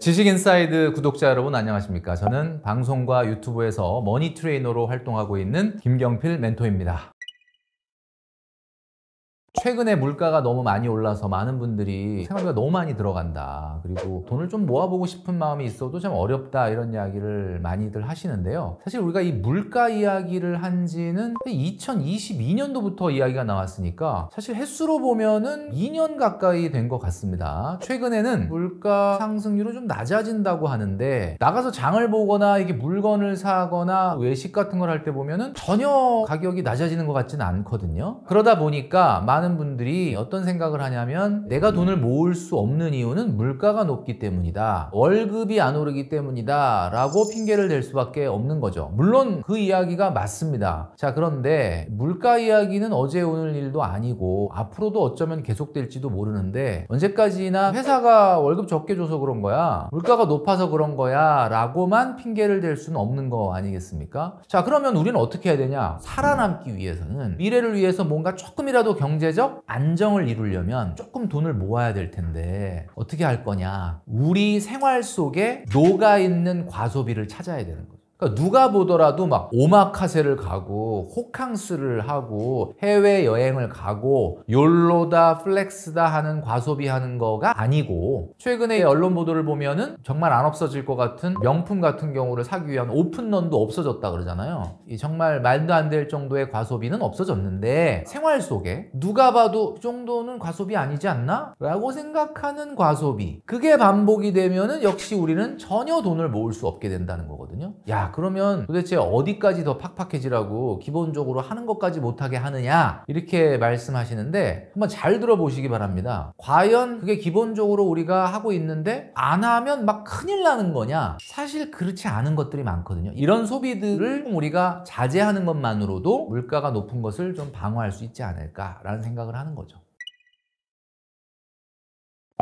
지식인사이드 구독자 여러분 안녕하십니까? 저는 방송과 유튜브에서 머니 트레이너로 활동하고 있는 김경필 멘토입니다. 최근에 물가가 너무 많이 올라서 많은 분들이 생활비가 너무 많이 들어간다, 그리고 돈을 좀 모아보고 싶은 마음이 있어도 참 어렵다, 이런 이야기를 많이들 하시는데요. 사실 우리가 이 물가 이야기를 한 지는 2022년도부터 이야기가 나왔으니까 사실 횟수로 보면은 2년 가까이 된 것 같습니다. 최근에는 물가 상승률은 좀 낮아진다고 하는데, 나가서 장을 보거나 이게 물건을 사거나 외식 같은 걸 할 때 보면은 전혀 가격이 낮아지는 것 같지는 않거든요. 그러다 보니까 많은 분들이 어떤 생각을 하냐면, 내가 돈을 모을 수 없는 이유는 물가가 높기 때문이다, 월급이 안 오르기 때문이다 라고 핑계를 댈 수밖에 없는 거죠. 물론 그 이야기가 맞습니다. 자, 그런데 물가 이야기는 어제 오늘 일도 아니고 앞으로도 어쩌면 계속될지도 모르는데, 언제까지나 회사가 월급 적게 줘서 그런 거야, 물가가 높아서 그런 거야 라고만 핑계를 댈 수는 없는 거 아니겠습니까? 자, 그러면 우리는 어떻게 해야 되냐? 살아남기 위해서는, 미래를 위해서 뭔가 조금이라도 경제적 안정을 이루려면 조금 돈을 모아야 될 텐데 어떻게 할 거냐? 우리 생활 속에 녹아있는 과소비를 찾아야 되는 거죠. 그러니까 누가 보더라도 막 오마카세를 가고 호캉스를 하고 해외여행을 가고 욜로다 플렉스다 하는 과소비하는 거가 아니고, 최근에 언론 보도를 보면은 정말 안 없어질 것 같은 명품 같은 경우를 사기 위한 오픈런도 없어졌다 그러잖아요. 정말 말도 안 될 정도의 과소비는 없어졌는데, 생활 속에 누가 봐도 이 정도는 과소비 아니지 않나? 라고 생각하는 과소비, 그게 반복이 되면은 역시 우리는 전혀 돈을 모을 수 없게 된다는 거거든요. 야, 그러면 도대체 어디까지 더 팍팍해지라고 기본적으로 하는 것까지 못하게 하느냐, 이렇게 말씀하시는데 한번 잘 들어보시기 바랍니다. 과연 그게 기본적으로 우리가 하고 있는데 안 하면 막 큰일 나는 거냐? 사실 그렇지 않은 것들이 많거든요. 이런 소비들을 우리가 자제하는 것만으로도 물가가 높은 것을 좀 방어할 수 있지 않을까라는 생각을 하는 거죠.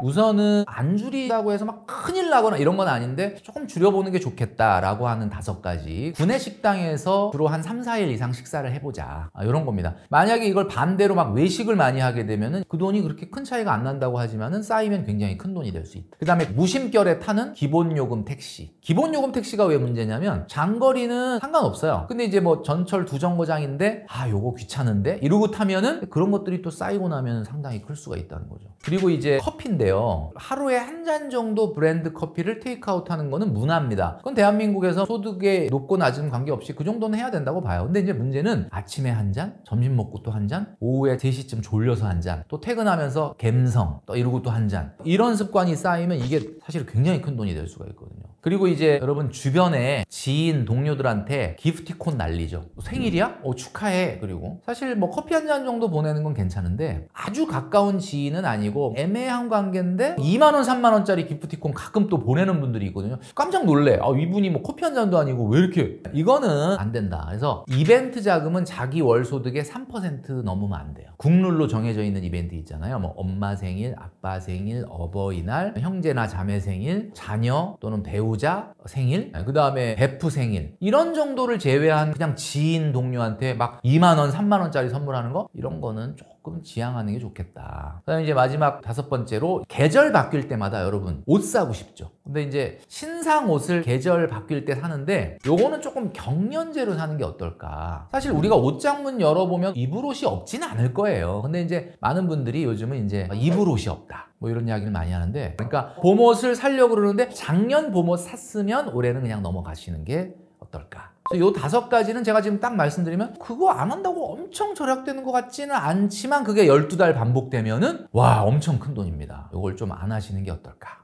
우선은 안 줄이다고 해서 막 큰일 나거나 이런 건 아닌데 조금 줄여보는 게 좋겠다라고 하는 5가지. 구내 식당에서 주로 한 3, 4일 이상 식사를 해보자, 이런 겁니다. 만약에 이걸 반대로 막 외식을 많이 하게 되면은 그 돈이 그렇게 큰 차이가 안 난다고 하지만은 쌓이면 굉장히 큰 돈이 될 수 있다. 그 다음에 무심결에 타는 기본요금 택시. 기본요금 택시가 왜 문제냐면, 장거리는 상관없어요. 근데 이제 뭐 전철 2정거장인데 요거 귀찮은데 이러고 타면은 그런 것들이 또 쌓이고 나면 상당히 클 수가 있다는 거죠. 그리고 이제 커피인데, 하루에 한 잔 정도 브랜드 커피를 테이크아웃 하는 거는 문화입니다. 그건 대한민국에서 소득의 높고 낮은 관계없이 그 정도는 해야 된다고 봐요. 근데 이제 문제는 아침에 한 잔, 점심 먹고 또 한 잔, 오후에 3시쯤 졸려서 한 잔, 또 퇴근하면서 갬성 또 이러고 또 한 잔, 이런 습관이 쌓이면 이게 사실 굉장히 큰 돈이 될 수가 있거든요. 그리고 이제 여러분 주변에 지인, 동료들한테 기프티콘 날리죠. 생일이야? 축하해. 그리고 사실 뭐 커피 한 잔 정도 보내는 건 괜찮은데, 아주 가까운 지인은 아니고 애매한 관계인데 2만 원, 3만 원짜리 기프티콘 가끔 또 보내는 분들이 있거든요. 깜짝 놀래. 이분이 뭐 커피 한 잔도 아니고 왜 이렇게. 이거는 안 된다. 그래서 이벤트 자금은 자기 월 소득의 3% 넘으면 안 돼요. 국룰로 정해져 있는 이벤트 있잖아요. 뭐 엄마 생일, 아빠 생일, 어버이날, 형제나 자매 생일, 자녀 또는 배우자 생일, 그 다음에 베프 생일, 이런 정도를 제외한 그냥 지인, 동료한테 막 2만 원, 3만 원짜리 선물하는 거, 이런 거는 조금 지양하는 게 좋겠다. 그다음에 이제 마지막 5번째로, 계절 바뀔 때마다 여러분 옷 사고 싶죠. 근데 이제 신상 옷을 계절 바뀔 때 사는데, 요거는 조금 경련제로 사는 게 어떨까. 사실 우리가 옷장문 열어보면 입을 옷이 없지는 않을 거예요. 근데 이제 많은 분들이 요즘은 이제 입을 옷이 없다, 뭐 이런 이야기를 많이 하는데, 그러니까 봄옷을 사려고 그러는데 작년 봄옷 샀으면 올해는 그냥 넘어가시는 게 어떨까. 요 5가지는 제가 지금 딱 말씀드리면 그거 안 한다고 엄청 절약되는 것 같지는 않지만, 그게 12달 반복되면은 와, 엄청 큰 돈입니다. 요걸 좀 안 하시는 게 어떨까.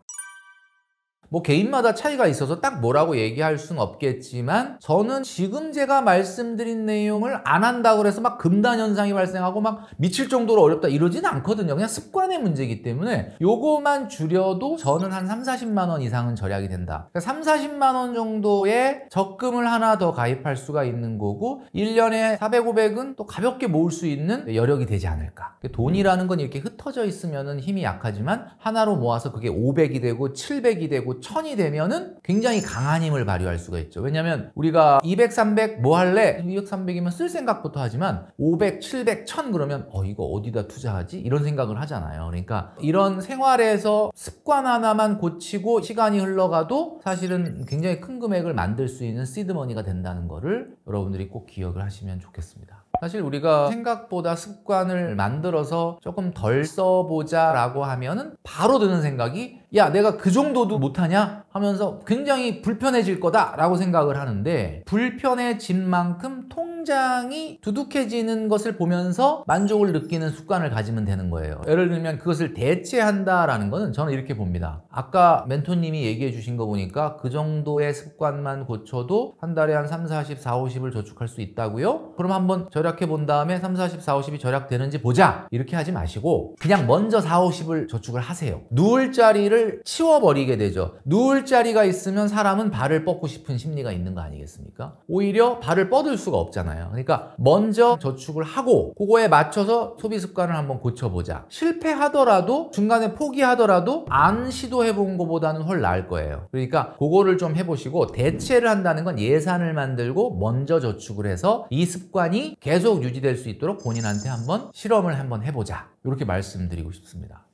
뭐 개인마다 차이가 있어서 딱 뭐라고 얘기할 수는 없겠지만, 저는 지금 제가 말씀드린 내용을 안 한다고 해서 막 금단 현상이 발생하고 막 미칠 정도로 어렵다 이러지는 않거든요. 그냥 습관의 문제이기 때문에 요거만 줄여도 저는 한 3, 40만 원 이상은 절약이 된다. 그러니까 3, 40만 원 정도의 적금을 하나 더 가입할 수가 있는 거고, 1년에 400, 500은 또 가볍게 모을 수 있는 여력이 되지 않을까. 돈이라는 건 이렇게 흩어져 있으면 힘이 약하지만, 하나로 모아서 그게 500이 되고 700이 되고 1000이 되면은 굉장히 강한 힘을 발휘할 수가 있죠. 왜냐면 우리가 200, 300 뭐 할래? 200, 300이면 쓸 생각부터 하지만 500, 700, 1000 그러면 이거 어디다 투자하지? 이런 생각을 하잖아요. 그러니까 이런 생활에서 습관 하나만 고치고 시간이 흘러가도 사실은 굉장히 큰 금액을 만들 수 있는 시드머니가 된다는 거를 여러분들이 꼭 기억을 하시면 좋겠습니다. 사실 우리가 생각보다 습관을 만들어서 조금 덜 써보자 라고 하면은 바로 드는 생각이 야 내가 그 정도도 못하냐 하면서 굉장히 불편해질 거다 라고 생각을 하는데, 불편해진 만큼 통장이 두둑해지는 것을 보면서 만족을 느끼는 습관을 가지면 되는 거예요. 예를 들면 그것을 대체한다라는 거는 저는 이렇게 봅니다. 아까 멘토님이 얘기해 주신 거 보니까 그 정도의 습관만 고쳐도 한 달에 한 3, 40, 4, 50을 저축할 수 있다고요? 그럼 한번 절약해 본 다음에 3, 40, 4, 50이 절약되는지 보자 이렇게 하지 마시고 그냥 먼저 4, 50을 저축을 하세요. 누울 자리를 치워버리게 되죠. 누울 자리가 있으면 사람은 발을 뻗고 싶은 심리가 있는 거 아니겠습니까? 오히려 발을 뻗을 수가 없잖아요. 그러니까 먼저 저축을 하고 그거에 맞춰서 소비 습관을 한번 고쳐보자. 실패하더라도 중간에 포기하더라도 안 시도해본 것보다는 훨 나을 거예요. 그러니까 그거를 좀 해보시고, 대체를 한다는 건 예산을 만들고 먼저 저축을 해서 이 습관이 계속 유지될 수 있도록 본인한테 한번 실험을 한번 해보자, 이렇게 말씀드리고 싶습니다.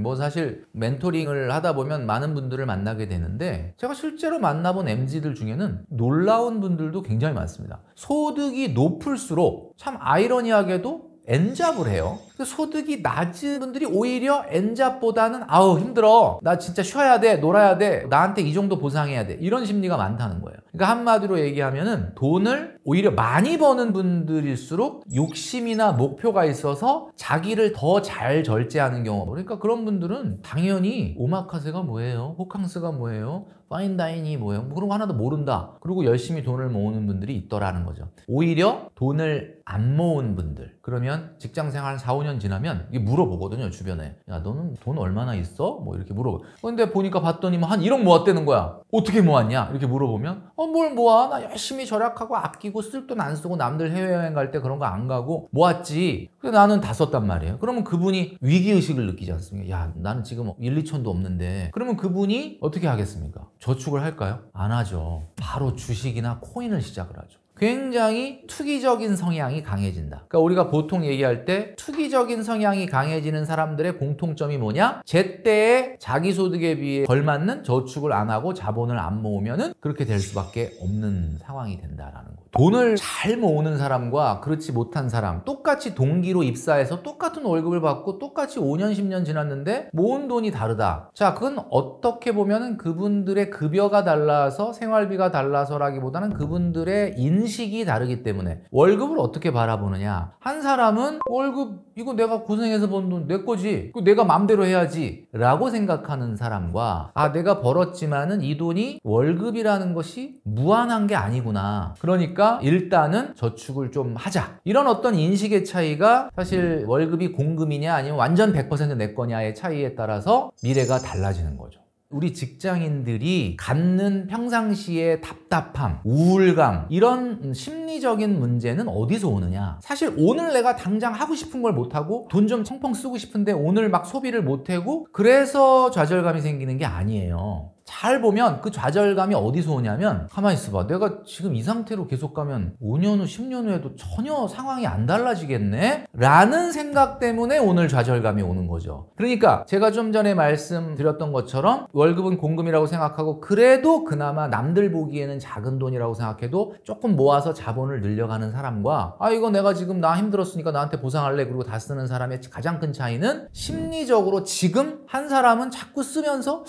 뭐 사실 멘토링을 하다 보면 많은 분들을 만나게 되는데, 제가 실제로 만나본 MZ들 중에는 놀라운 분들도 굉장히 많습니다. 소득이 높을수록 참 아이러니하게도 N잡을 해요. 소득이 낮은 분들이 오히려 N잡보다는 아우 힘들어, 나 진짜 쉬어야 돼, 놀아야 돼, 나한테 이 정도 보상해야 돼, 이런 심리가 많다는 거예요. 그러니까 한마디로 얘기하면은 돈을 오히려 많이 버는 분들일수록 욕심이나 목표가 있어서 자기를 더 잘 절제하는 경우, 그러니까 그런 분들은 당연히 오마카세가 뭐예요, 호캉스가 뭐예요, 파인다인이 뭐예요, 뭐 그런 거 하나도 모른다, 그리고 열심히 돈을 모으는 분들이 있더라는 거죠. 오히려 돈을 안 모은 분들, 그러면 직장생활 한 4, 5년 지나면 이게 물어보거든요, 주변에. 야 너는 돈 얼마나 있어? 뭐 이렇게 물어보. 근데 보니까 봤더니 뭐 한 1억 모았다는 거야. 어떻게 모았냐? 이렇게 물어보면 뭘 모아? 나 열심히 절약하고 아끼고 쓸 돈 안 쓰고 남들 해외여행 갈 때 그런 거 안 가고 모았지. 근데 나는 다 썼단 말이에요. 그러면 그분이 위기의식을 느끼지 않습니까? 야 나는 지금 1, 2천도 없는데. 그러면 그분이 어떻게 하겠습니까? 저축을 할까요? 안 하죠. 바로 주식이나 코인을 시작을 하죠. 굉장히 투기적인 성향이 강해진다. 그러니까 우리가 보통 얘기할 때 투기적인 성향이 강해지는 사람들의 공통점이 뭐냐? 제때에 자기 소득에 비해 걸맞는 저축을 안 하고 자본을 안 모으면은 그렇게 될 수밖에 없는 상황이 된다라는 거죠. 돈을 잘 모으는 사람과 그렇지 못한 사람, 똑같이 동기로 입사해서 똑같은 월급을 받고 똑같이 5년, 10년 지났는데 모은 돈이 다르다. 자, 그건 어떻게 보면은 그분들의 급여가 달라서, 생활비가 달라서라기보다는 그분들의 인식이 다르기 때문에. 월급을 어떻게 바라보느냐? 한 사람은 월급 이거 내가 고생해서 번 돈 내 거지, 이거 내가 마음대로 해야지 라고 생각하는 사람과, 내가 벌었지만은 이 돈이 월급이라는 것이 무한한 게 아니구나, 그러니까 일단은 저축을 좀 하자, 이런 어떤 인식의 차이가 사실 월급이 공금이냐 아니면 완전 100% 내 거냐의 차이에 따라서 미래가 달라지는 거죠. 우리 직장인들이 갖는 평상시의 답답함, 우울감, 이런 심리적인 문제는 어디서 오느냐? 사실 오늘 내가 당장 하고 싶은 걸 못하고 돈 좀 펑펑 쓰고 싶은데 오늘 막 소비를 못하고 그래서 좌절감이 생기는 게 아니에요. 잘 보면 그 좌절감이 어디서 오냐면, 가만히 있어봐, 내가 지금 이 상태로 계속 가면 5년 후, 10년 후에도 전혀 상황이 안 달라지겠네? 라는 생각 때문에 오늘 좌절감이 오는 거죠. 그러니까 제가 좀 전에 말씀드렸던 것처럼 월급은 공금이라고 생각하고 그래도 그나마 남들 보기에는 작은 돈이라고 생각해도 조금 모아서 자본을 늘려가는 사람과, 이거 내가 지금 나 힘들었으니까 나한테 보상할래, 그리고 다 쓰는 사람의 가장 큰 차이는 심리적으로 지금 한 사람은 자꾸 쓰면서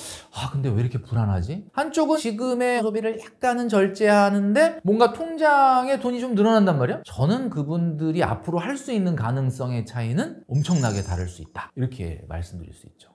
근데 왜 이렇게 불안하지? 한쪽은 지금의 소비를 약간은 절제하는데 뭔가 통장에 돈이 좀 늘어난단 말이야? 저는 그분들이 앞으로 할 수 있는 가능성의 차이는 엄청나게 다를 수 있다, 이렇게 말씀드릴 수 있죠.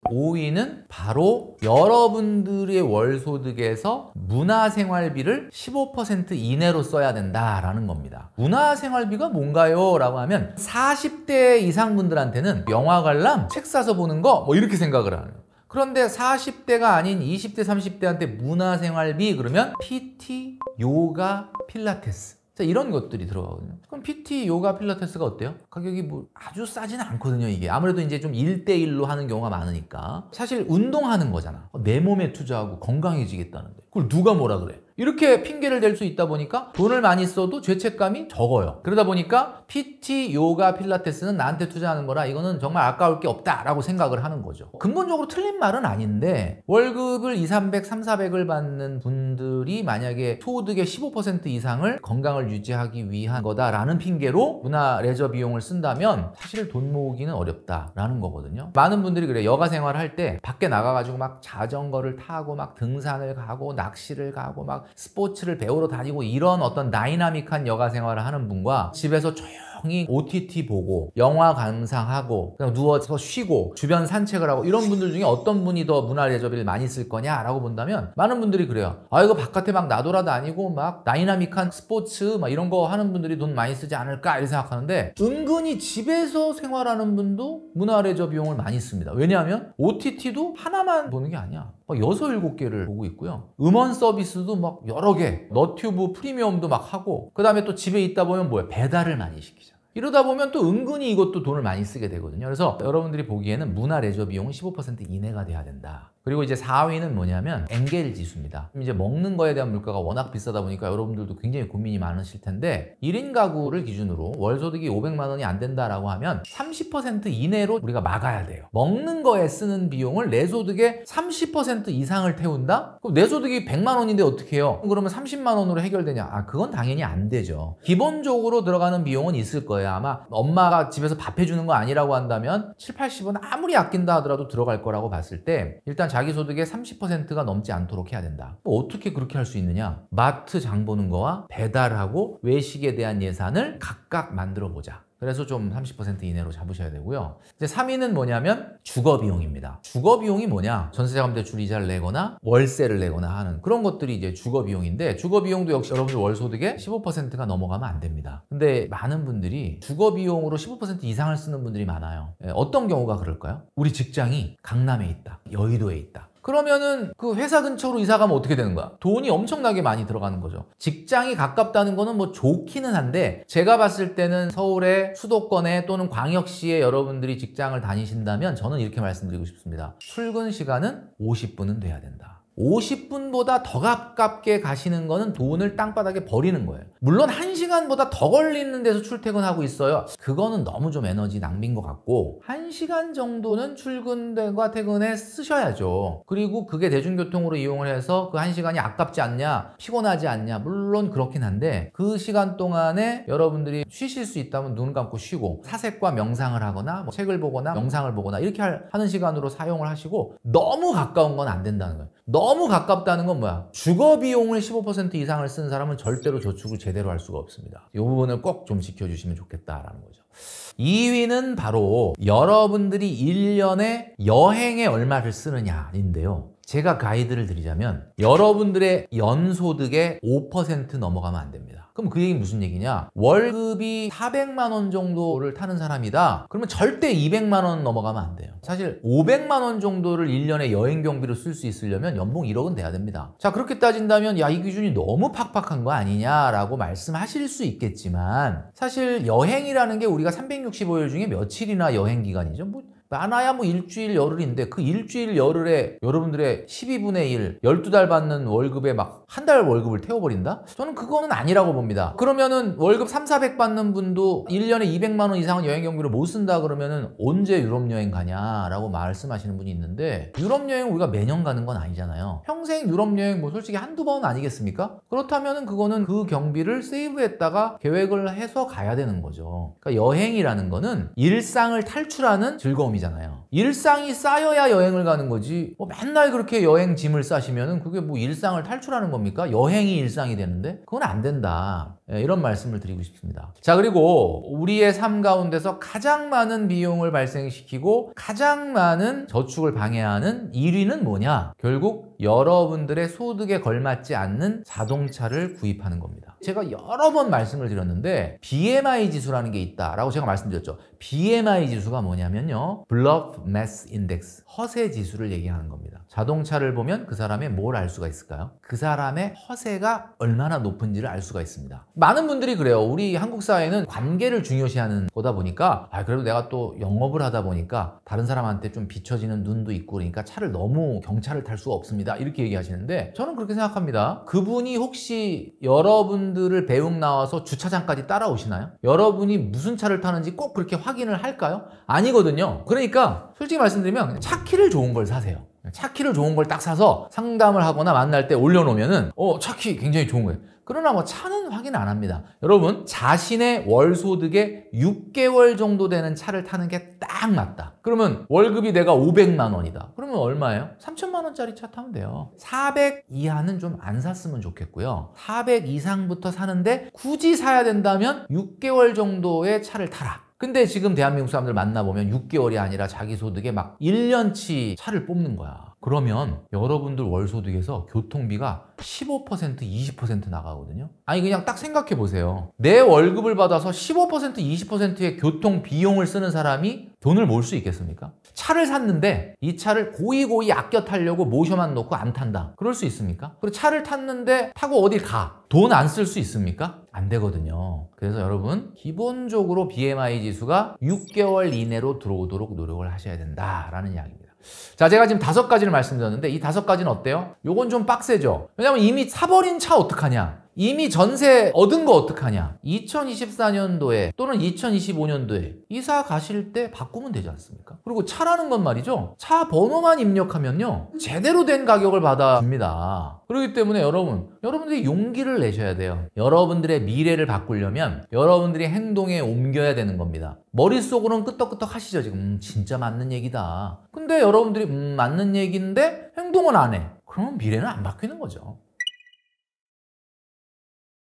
5위는 바로 여러분들의 월소득에서 문화생활비를 15% 이내로 써야 된다라는 겁니다. 문화생활비가 뭔가요? 라고 하면 40대 이상 분들한테는 영화 관람, 책 사서 보는 거 뭐 이렇게 생각을 하는 거예요. 그런데 40대가 아닌 20대, 30대한테 문화생활비 그러면 PT, 요가, 필라테스. 자, 이런 것들이 들어가거든요. 그럼 PT, 요가, 필라테스가 어때요? 가격이 뭐 아주 싸지는 않거든요. 이게 아무래도 이제 좀 1대1로 하는 경우가 많으니까. 사실 운동하는 거잖아. 내 몸에 투자하고 건강해지겠다는데 그걸 누가 뭐라 그래? 이렇게 핑계를 댈 수 있다 보니까 돈을 많이 써도 죄책감이 적어요. 그러다 보니까 PT, 요가, 필라테스는 나한테 투자하는 거라 이거는 정말 아까울 게 없다라고 생각을 하는 거죠. 근본적으로 틀린 말은 아닌데 월급을 2, 300, 3, 400을 받는 분들이 만약에 소득의 15% 이상을 건강을 유지하기 위한 거다라는 핑계로 문화 레저 비용을 쓴다면 사실 돈 모으기는 어렵다라는 거거든요. 많은 분들이 그래요. 여가 생활할 때 밖에 나가가지고 막 자전거를 타고 막 등산을 가고 낚시를 가고 막 스포츠를 배우러 다니고 이런 어떤 다이나믹한 여가 생활을 하는 분과 집에서 조용히 OTT 보고 영화 감상하고 그냥 누워서 쉬고 주변 산책을 하고 이런 분들 중에 어떤 분이 더 문화 레저비를 많이 쓸 거냐라고 본다면 많은 분들이 그래요. 아 이거 바깥에 막 나돌아다니고 막 다이나믹한 스포츠 막 이런 거 하는 분들이 돈 많이 쓰지 않을까 이렇게 생각하는데 은근히 집에서 생활하는 분도 문화 레저 비용을 많이 씁니다. 왜냐하면 OTT도 하나만 보는 게 아니야. 막 6, 7개를 보고 있고요. 음원 서비스도 막 여러 개, 너튜브 프리미엄도 막 하고 그 다음에 또 집에 있다 보면 뭐야? 배달을 많이 시키잖아. 이러다 보면 또 은근히 이것도 돈을 많이 쓰게 되거든요. 그래서 여러분들이 보기에는 문화 레저 비용은 15% 이내가 돼야 된다. 그리고 이제 4위는 뭐냐면 엔겔 지수입니다. 이제 먹는 거에 대한 물가가 워낙 비싸다 보니까 여러분들도 굉장히 고민이 많으실 텐데 1인 가구를 기준으로 월 소득이 500만 원이 안 된다라고 하면 30% 이내로 우리가 막아야 돼요. 먹는 거에 쓰는 비용을 내 소득의 30% 이상을 태운다? 그럼 내 소득이 100만 원인데 어떻게 해요? 그러면 30만 원으로 해결되냐? 아, 그건 당연히 안 되죠. 기본적으로 들어가는 비용은 있을 거예요. 아마 엄마가 집에서 밥 해주는 거 아니라고 한다면 7, 80원 아무리 아낀다 하더라도 들어갈 거라고 봤을 때 일단 자기 소득의 30%가 넘지 않도록 해야 된다. 뭐 어떻게 그렇게 할 수 있느냐? 마트 장 보는 거와 배달하고 외식에 대한 예산을 각각 만들어 보자. 그래서 좀 30% 이내로 잡으셔야 되고요. 이제 3위는 뭐냐면 주거 비용입니다. 주거 비용이 뭐냐? 전세자금 대출 이자를 내거나 월세를 내거나 하는 그런 것들이 이제 주거 비용인데 주거 비용도 역시 여러분들 월 소득의 15%가 넘어가면 안 됩니다. 근데 많은 분들이 주거 비용으로 15% 이상을 쓰는 분들이 많아요. 어떤 경우가 그럴까요? 우리 직장이 강남에 있다. 여의도에 있다. 그러면은 그 회사 근처로 이사 가면 어떻게 되는 거야? 돈이 엄청나게 많이 들어가는 거죠. 직장이 가깝다는 거는 뭐 좋기는 한데 제가 봤을 때는 서울의 수도권에 또는 광역시에 여러분들이 직장을 다니신다면 저는 이렇게 말씀드리고 싶습니다. 출근 시간은 50분은 돼야 된다. 50분보다 더 가깝게 가시는 거는 돈을 땅바닥에 버리는 거예요. 물론 1시간보다 더 걸리는 데서 출퇴근하고 있어요. 그거는 너무 좀 에너지 낭비인 것 같고 1시간 정도는 출근과 퇴근에 쓰셔야죠. 그리고 그게 대중교통으로 이용을 해서 그 1시간이 아깝지 않냐, 피곤하지 않냐, 물론 그렇긴 한데 그 시간 동안에 여러분들이 쉬실 수 있다면 눈 감고 쉬고 사색과 명상을 하거나 뭐 책을 보거나 영상을 보거나 이렇게 하는 시간으로 사용을 하시고 너무 가까운 건 안 된다는 거예요. 너무 가깝다는 건 뭐야? 주거 비용을 15% 이상을 쓴 사람은 절대로 저축을 제대로 할 수가 없습니다. 이 부분을 꼭 좀 지켜주시면 좋겠다라는 거죠. 2위는 바로 여러분들이 1년에 여행에 얼마를 쓰느냐인데요. 제가 가이드를 드리자면 여러분들의 연소득의 5% 넘어가면 안 됩니다. 그럼 그 얘기 무슨 얘기냐? 월급이 400만 원 정도를 타는 사람이다. 그러면 절대 200만 원 넘어가면 안 돼요. 사실 500만 원 정도를 1년에 여행 경비로 쓸 수 있으려면 연봉 1억은 돼야 됩니다. 자, 그렇게 따진다면 야, 이 기준이 너무 팍팍한 거 아니냐라고 말씀하실 수 있겠지만 사실 여행이라는 게 우리가 365일 중에 며칠이나 여행 기간이죠. 뭐 많아야 뭐 일주일 열흘인데 그 일주일 열흘에 여러분들의 12분의 1, 12달 받는 월급에 막 한 달 월급을 태워버린다? 저는 그거는 아니라고 봅니다. 그러면은 월급 3, 400 받는 분도 1년에 200만 원 이상은 여행 경비로 못 쓴다 그러면은 언제 유럽 여행 가냐라고 말씀하시는 분이 있는데 유럽 여행 우리가 매년 가는 건 아니잖아요. 평생 유럽 여행 뭐 솔직히 한두 번 아니겠습니까? 그렇다면은 그거는 그 경비를 세이브했다가 계획을 해서 가야 되는 거죠. 그러니까 여행이라는 거는 일상을 탈출하는 즐거움이잖아요. 일상이 쌓여야 여행을 가는 거지 뭐 맨날 그렇게 여행 짐을 싸시면은 그게 뭐 일상을 탈출하는 겁니까? 여행이 일상이 되는데 그건 안 된다. 이런 말씀을 드리고 싶습니다. 자, 그리고 우리의 삶 가운데서 가장 많은 비용을 발생시키고 가장 많은 저축을 방해하는 1위는 뭐냐? 결국 여러분들의 소득에 걸맞지 않는 자동차를 구입하는 겁니다. 제가 여러 번 말씀을 드렸는데 BMI 지수라는 게 있다라고 제가 말씀드렸죠. BMI 지수가 뭐냐면요, Bluff Mass Index, 허세 지수를 얘기하는 겁니다. 자동차를 보면 그 사람의 뭘 알 수가 있을까요? 그 사람의 허세가 얼마나 높은지를 알 수가 있습니다. 많은 분들이 그래요. 우리 한국 사회는 관계를 중요시하는 거다 보니까 그래도 내가 또 영업을 하다 보니까 다른 사람한테 좀 비춰지는 눈도 있고 그러니까 차를 너무 경차를 탈 수가 없습니다, 이렇게 얘기하시는데 저는 그렇게 생각합니다. 그분이 혹시 여러분들을 배웅 나와서 주차장까지 따라오시나요? 여러분이 무슨 차를 타는지 꼭 그렇게 확인을 할까요? 아니거든요. 그러니까 솔직히 말씀드리면 차 키를 좋은 걸 사세요. 차 키를 좋은 걸 딱 사서 상담을 하거나 만날 때 올려놓으면은 차 키 굉장히 좋은 거예요. 그러나 뭐 차는 확인 안 합니다. 여러분, 자신의 월 소득의 6개월 정도 되는 차를 타는 게 딱 맞다. 그러면 월급이 내가 500만 원이다. 그러면 얼마예요? 3천만 원짜리 차 타면 돼요. 400 이하는 좀 안 샀으면 좋겠고요. 400 이상부터 사는데 굳이 사야 된다면 6개월 정도의 차를 타라. 근데 지금 대한민국 사람들 만나보면 6개월이 아니라 자기 소득에 막 1년치 차를 뽑는 거야. 그러면 여러분들 월 소득에서 교통비가 15% 20% 나가거든요. 아니 그냥 딱 생각해 보세요. 내 월급을 받아서 15% 20%의 교통 비용을 쓰는 사람이 돈을 모을 수 있겠습니까? 차를 샀는데 이 차를 고이고이 아껴 타려고 모셔만 놓고 안 탄다. 그럴 수 있습니까? 그리고 차를 탔는데 타고 어딜 가. 돈 안 쓸 수 있습니까? 안 되거든요. 그래서 여러분, 기본적으로 BMI 지수가 6개월 이내로 들어오도록 노력을 하셔야 된다라는 이야기입니다. 자, 제가 지금 5가지를 말씀드렸는데 이 5가지는 어때요? 요건 좀 빡세죠? 왜냐면 이미 사버린 차 어떡하냐? 이미 전세 얻은 거 어떡하냐? 2024년도에 또는 2025년도에 이사 가실 때 바꾸면 되지 않습니까? 그리고 차라는 건 말이죠, 차 번호만 입력하면요 제대로 된 가격을 받아줍니다. 그렇기 때문에 여러분들이 용기를 내셔야 돼요. 여러분들의 미래를 바꾸려면 여러분들이 행동에 옮겨야 되는 겁니다. 머릿속으로는 끄떡끄떡 하시죠. 지금 진짜 맞는 얘기다. 근데 여러분들이 맞는 얘기인데 행동은 안 해. 그러면 미래는 안 바뀌는 거죠.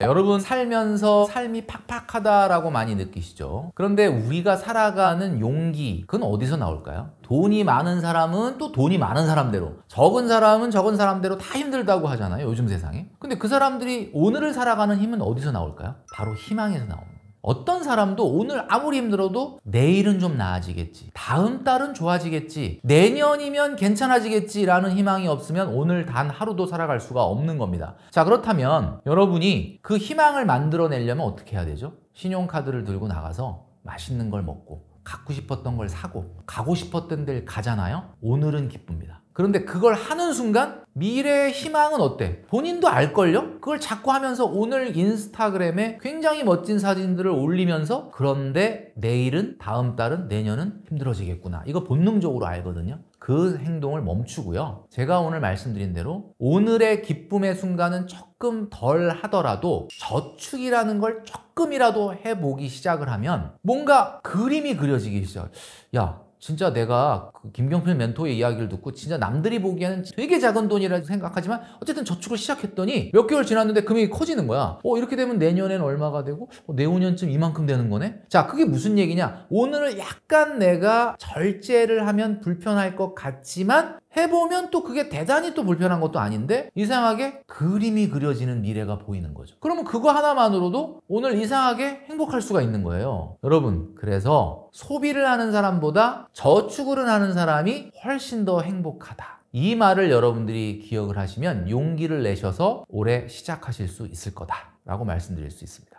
여러분, 살면서 삶이 팍팍하다라고 많이 느끼시죠? 그런데 우리가 살아가는 용기, 그건 어디서 나올까요? 돈이 많은 사람은 또 돈이 많은 사람대로, 적은 사람은 적은 사람대로 다 힘들다고 하잖아요, 요즘 세상에. 근데 그 사람들이 오늘을 살아가는 힘은 어디서 나올까요? 바로 희망에서 나옵니다. 어떤 사람도 오늘 아무리 힘들어도 내일은 좀 나아지겠지, 다음 달은 좋아지겠지, 내년이면 괜찮아지겠지라는 희망이 없으면 오늘 단 하루도 살아갈 수가 없는 겁니다. 자, 그렇다면 여러분이 그 희망을 만들어내려면 어떻게 해야 되죠? 신용카드를 들고 나가서 맛있는 걸 먹고 갖고 싶었던 걸 사고 가고 싶었던 데를 가잖아요. 오늘은 기쁩니다. 그런데 그걸 하는 순간 미래의 희망은 어때? 본인도 알걸요? 그걸 자꾸 하면서 오늘 인스타그램에 굉장히 멋진 사진들을 올리면서 그런데 내일은, 다음 달은, 내년은 힘들어지겠구나. 이거 본능적으로 알거든요. 그 행동을 멈추고요. 제가 오늘 말씀드린 대로 오늘의 기쁨의 순간은 조금 덜 하더라도 저축이라는 걸 조금이라도 해보기 시작을 하면 뭔가 그림이 그려지기 시작. 야, 진짜 내가 그 김경필 멘토의 이야기를 듣고 진짜 남들이 보기에는 되게 작은 돈이라 생각하지만 어쨌든 저축을 시작했더니 몇 개월 지났는데 금액이 커지는 거야. 이렇게 되면 내년엔 얼마가 되고 내후년쯤 이만큼 되는 거네. 자, 그게 무슨 얘기냐? 오늘을 약간 내가 절제를 하면 불편할 것 같지만 해보면 또 그게 대단히 또 불편한 것도 아닌데 이상하게 그림이 그려지는 미래가 보이는 거죠. 그러면 그거 하나만으로도 오늘 이상하게 행복할 수가 있는 거예요. 여러분, 그래서 소비를 하는 사람보다 저축을 하는 사람이 훨씬 더 행복하다. 이 말을 여러분들이 기억을 하시면 용기를 내셔서 올해 시작하실 수 있을 거다라고 말씀드릴 수 있습니다.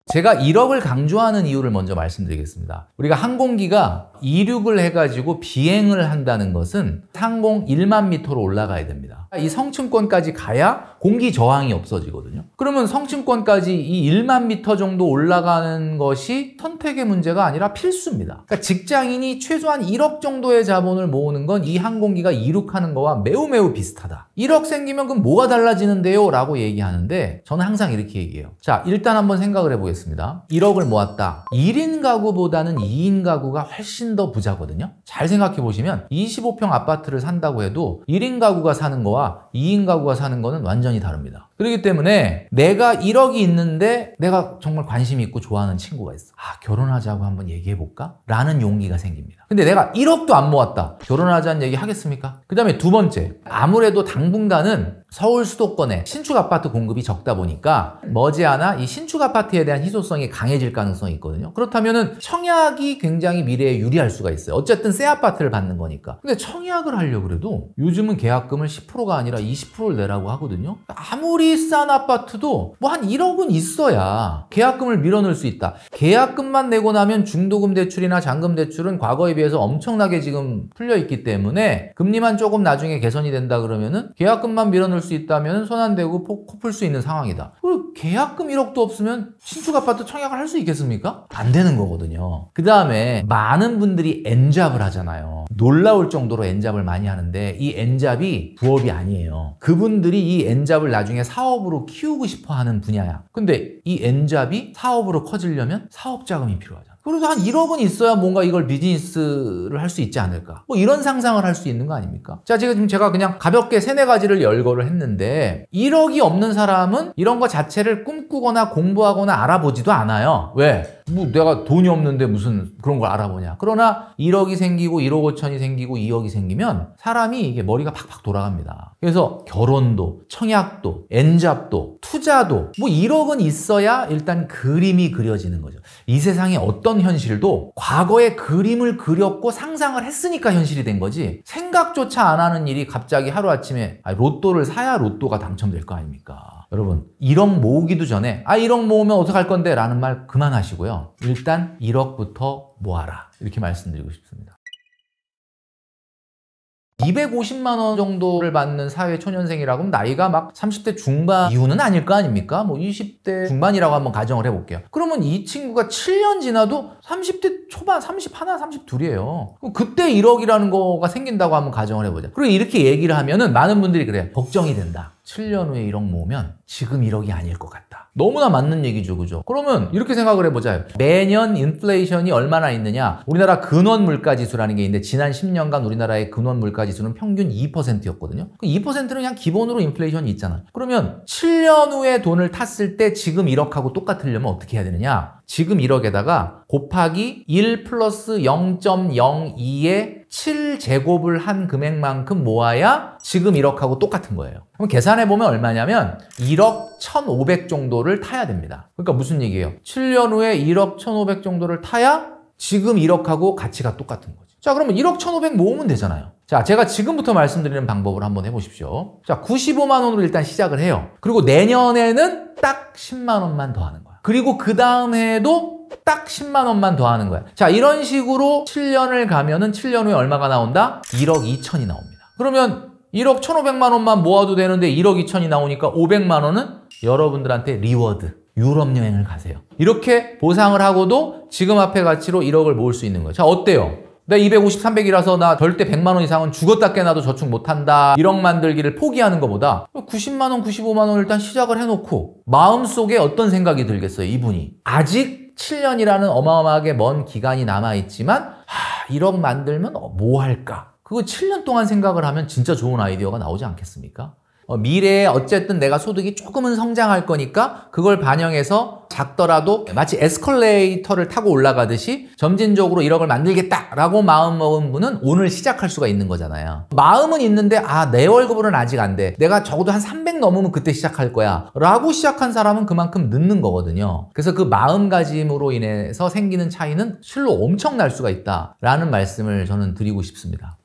제가 1억을 강조하는 이유를 먼저 말씀드리겠습니다. 우리가 항공기가 이륙을 해가지고 비행을 한다는 것은 상공 1만 미터로 올라가야 됩니다. 이 성층권까지 가야 공기 저항이 없어지거든요. 그러면 성층권까지 이 1만 미터 정도 올라가는 것이 선택의 문제가 아니라 필수입니다. 그러니까 직장인이 최소한 1억 정도의 자본을 모으는 건 이 항공기가 이륙하는 거와 매우 비슷하다. 1억 생기면 그럼 뭐가 달라지는데요? 라고 얘기하는데 저는 항상 이렇게 얘기해요. 자, 일단 한번 생각을 해보겠습니다. 1억을 모았다. 1인 가구보다는 2인 가구가 훨씬 더 부자거든요. 잘 생각해 보시면 25평 아파트를 산다고 해도 1인 가구가 사는 거와 2인 가구가 사는 거는 완전히 다릅니다. 그렇기 때문에 내가 1억이 있는데 내가 정말 관심 있고 좋아하는 친구가 있어. 아, 결혼하자고 한번 얘기해볼까? 라는 용기가 생깁니다. 근데 내가 1억도 안 모았다. 결혼하자는 얘기 하겠습니까? 그 다음에 두 번째, 아무래도 당분간은 서울 수도권에 신축 아파트 공급이 적다 보니까 머지않아 이 신축 아파트에 대한 희소성이 강해질 가능성이 있거든요. 그렇다면은 청약이 굉장히 미래에 유리할 수가 있어요. 어쨌든 새 아파트를 받는 거니까. 근데 청약을 하려고 그래도 요즘은 계약금을 10%가 아니라 20%를 내라고 하거든요. 아무리 싼 아파트도 뭐 한 1억은 있어야 계약금을 밀어넣을 수 있다. 계약금만 내고 나면 중도금 대출이나 잔금 대출은 과거에 비해서 엄청나게 지금 풀려 있기 때문에 금리만 조금 나중에 개선이 된다 그러면은 계약금만 밀어넣을 수 있다면 손 안 대고 코 풀 수 있는 상황이다. 그리고 계약금 1억도 없으면 신축 아파트 청약을 할 수 있겠습니까? 안 되는 거거든요. 그 다음에 많은 분들이 N잡을 하잖아요. 놀라울 정도로 N잡을 많이 하는데 이 N잡이 부업이 아니에요. 그분들이 이 N잡을 나중에 사업으로 키우고 싶어 하는 분야야. 근데 이 N잡이 사업으로 커지려면 사업 자금이 필요하잖아. 그래도 한 1억은 있어야 뭔가 이걸 비즈니스를 할 수 있지 않을까? 뭐 이런 상상을 할 수 있는 거 아닙니까? 자, 지금 제가 그냥 가볍게 3-4가지를 열거를 했는데 1억이 없는 사람은 이런 거 자체를 꿈꾸거나 공부하거나 알아보지도 않아요. 왜? 뭐 내가 돈이 없는데 무슨 그런 걸 알아보냐. 그러나 1억이 생기고 1억 5천이 생기고 2억이 생기면 사람이 이게 머리가 팍팍 돌아갑니다. 그래서 결혼도, 청약도, N잡도, 투자도 뭐 1억은 있어야 일단 그림이 그려지는 거죠. 이 세상에 어떤 현실도 과거에 그림을 그렸고 상상을 했으니까 현실이 된 거지 생각조차 안 하는 일이 갑자기 하루아침에 로또를 사야 로또가 당첨될 거 아닙니까? 여러분 1억 모으기도 전에 1억 모으면 어떡할 건데 라는 말 그만하시고요. 일단 1억부터 모아라 이렇게 말씀드리고 싶습니다. 250만 원 정도를 받는 사회초년생이라고 하면 나이가 막 30대 중반 이후는 아닐 거 아닙니까? 뭐 20대 중반이라고 한번 가정을 해볼게요. 그러면 이 친구가 7년 지나도 30대 초반, 31, 32이에요. 그때 1억이라는 거가 생긴다고 한번 가정을 해보자. 그리고 이렇게 얘기를 하면은 많은 분들이 그래요. 걱정이 된다. 7년 후에 1억 모으면 지금 1억이 아닐 것 같다. 너무나 맞는 얘기죠, 그죠? 그러면 이렇게 생각을 해보자요. 매년 인플레이션이 얼마나 있느냐? 우리나라 근원 물가 지수라는 게 있는데 지난 10년간 우리나라의 근원 물가 지수는 평균 2%였거든요. 그 2%는 그냥 기본으로 인플레이션이 있잖아요. 그러면 7년 후에 돈을 탔을 때 지금 1억하고 똑같으려면 어떻게 해야 되느냐? 지금 1억에다가 곱하기 1 플러스 0.02의 7제곱을 한 금액만큼 모아야 지금 1억하고 똑같은 거예요. 그럼 계산해보면 얼마냐면 1억 1,500 정도를 타야 됩니다. 그러니까 무슨 얘기예요? 7년 후에 1억 1,500 정도를 타야 지금 1억하고 가치가 똑같은 거죠. 자, 그러면 1억 1,500 모으면 되잖아요. 자, 제가 지금부터 말씀드리는 방법을 한번 해보십시오. 자, 95만 원으로 일단 시작을 해요. 그리고 내년에는 딱 10만 원만 더 하는 거야. 그리고 그 다음 해에도 딱 10만 원만 더 하는 거야. 자, 이런 식으로 7년을 가면은 7년 후에 얼마가 나온다? 1억 2천이 나옵니다. 그러면 1억 1,500만 원만 모아도 되는데 1억 2천이 나오니까 500만 원은 여러분들한테 리워드, 유럽 여행을 가세요. 이렇게 보상을 하고도 지금 앞의 가치로 1억을 모을 수 있는 거예요. 자, 어때요? 나 250, 300이라서 나 절대 100만 원 이상은 죽었다 깨나도 저축 못한다. 1억 만들기를 포기하는 것보다 90만 원, 95만 원 일단 시작을 해놓고 마음속에 어떤 생각이 들겠어요, 이분이. 아직 7년이라는 어마어마하게 먼 기간이 남아있지만 1억 만들면 뭐 할까? 그거 7년 동안 생각을 하면 진짜 좋은 아이디어가 나오지 않겠습니까? 미래에 어쨌든 내가 소득이 조금은 성장할 거니까 그걸 반영해서 작더라도 마치 에스컬레이터를 타고 올라가듯이 점진적으로 1억을 만들겠다라고 마음먹은 분은 오늘 시작할 수가 있는 거잖아요. 마음은 있는데 내 월급으로는 아직 안 돼. 내가 적어도 한 300 넘으면 그때 시작할 거야 라고 시작한 사람은 그만큼 늦는 거거든요. 그래서 그 마음가짐으로 인해서 생기는 차이는 실로 엄청날 수가 있다라는 말씀을 저는 드리고 싶습니다.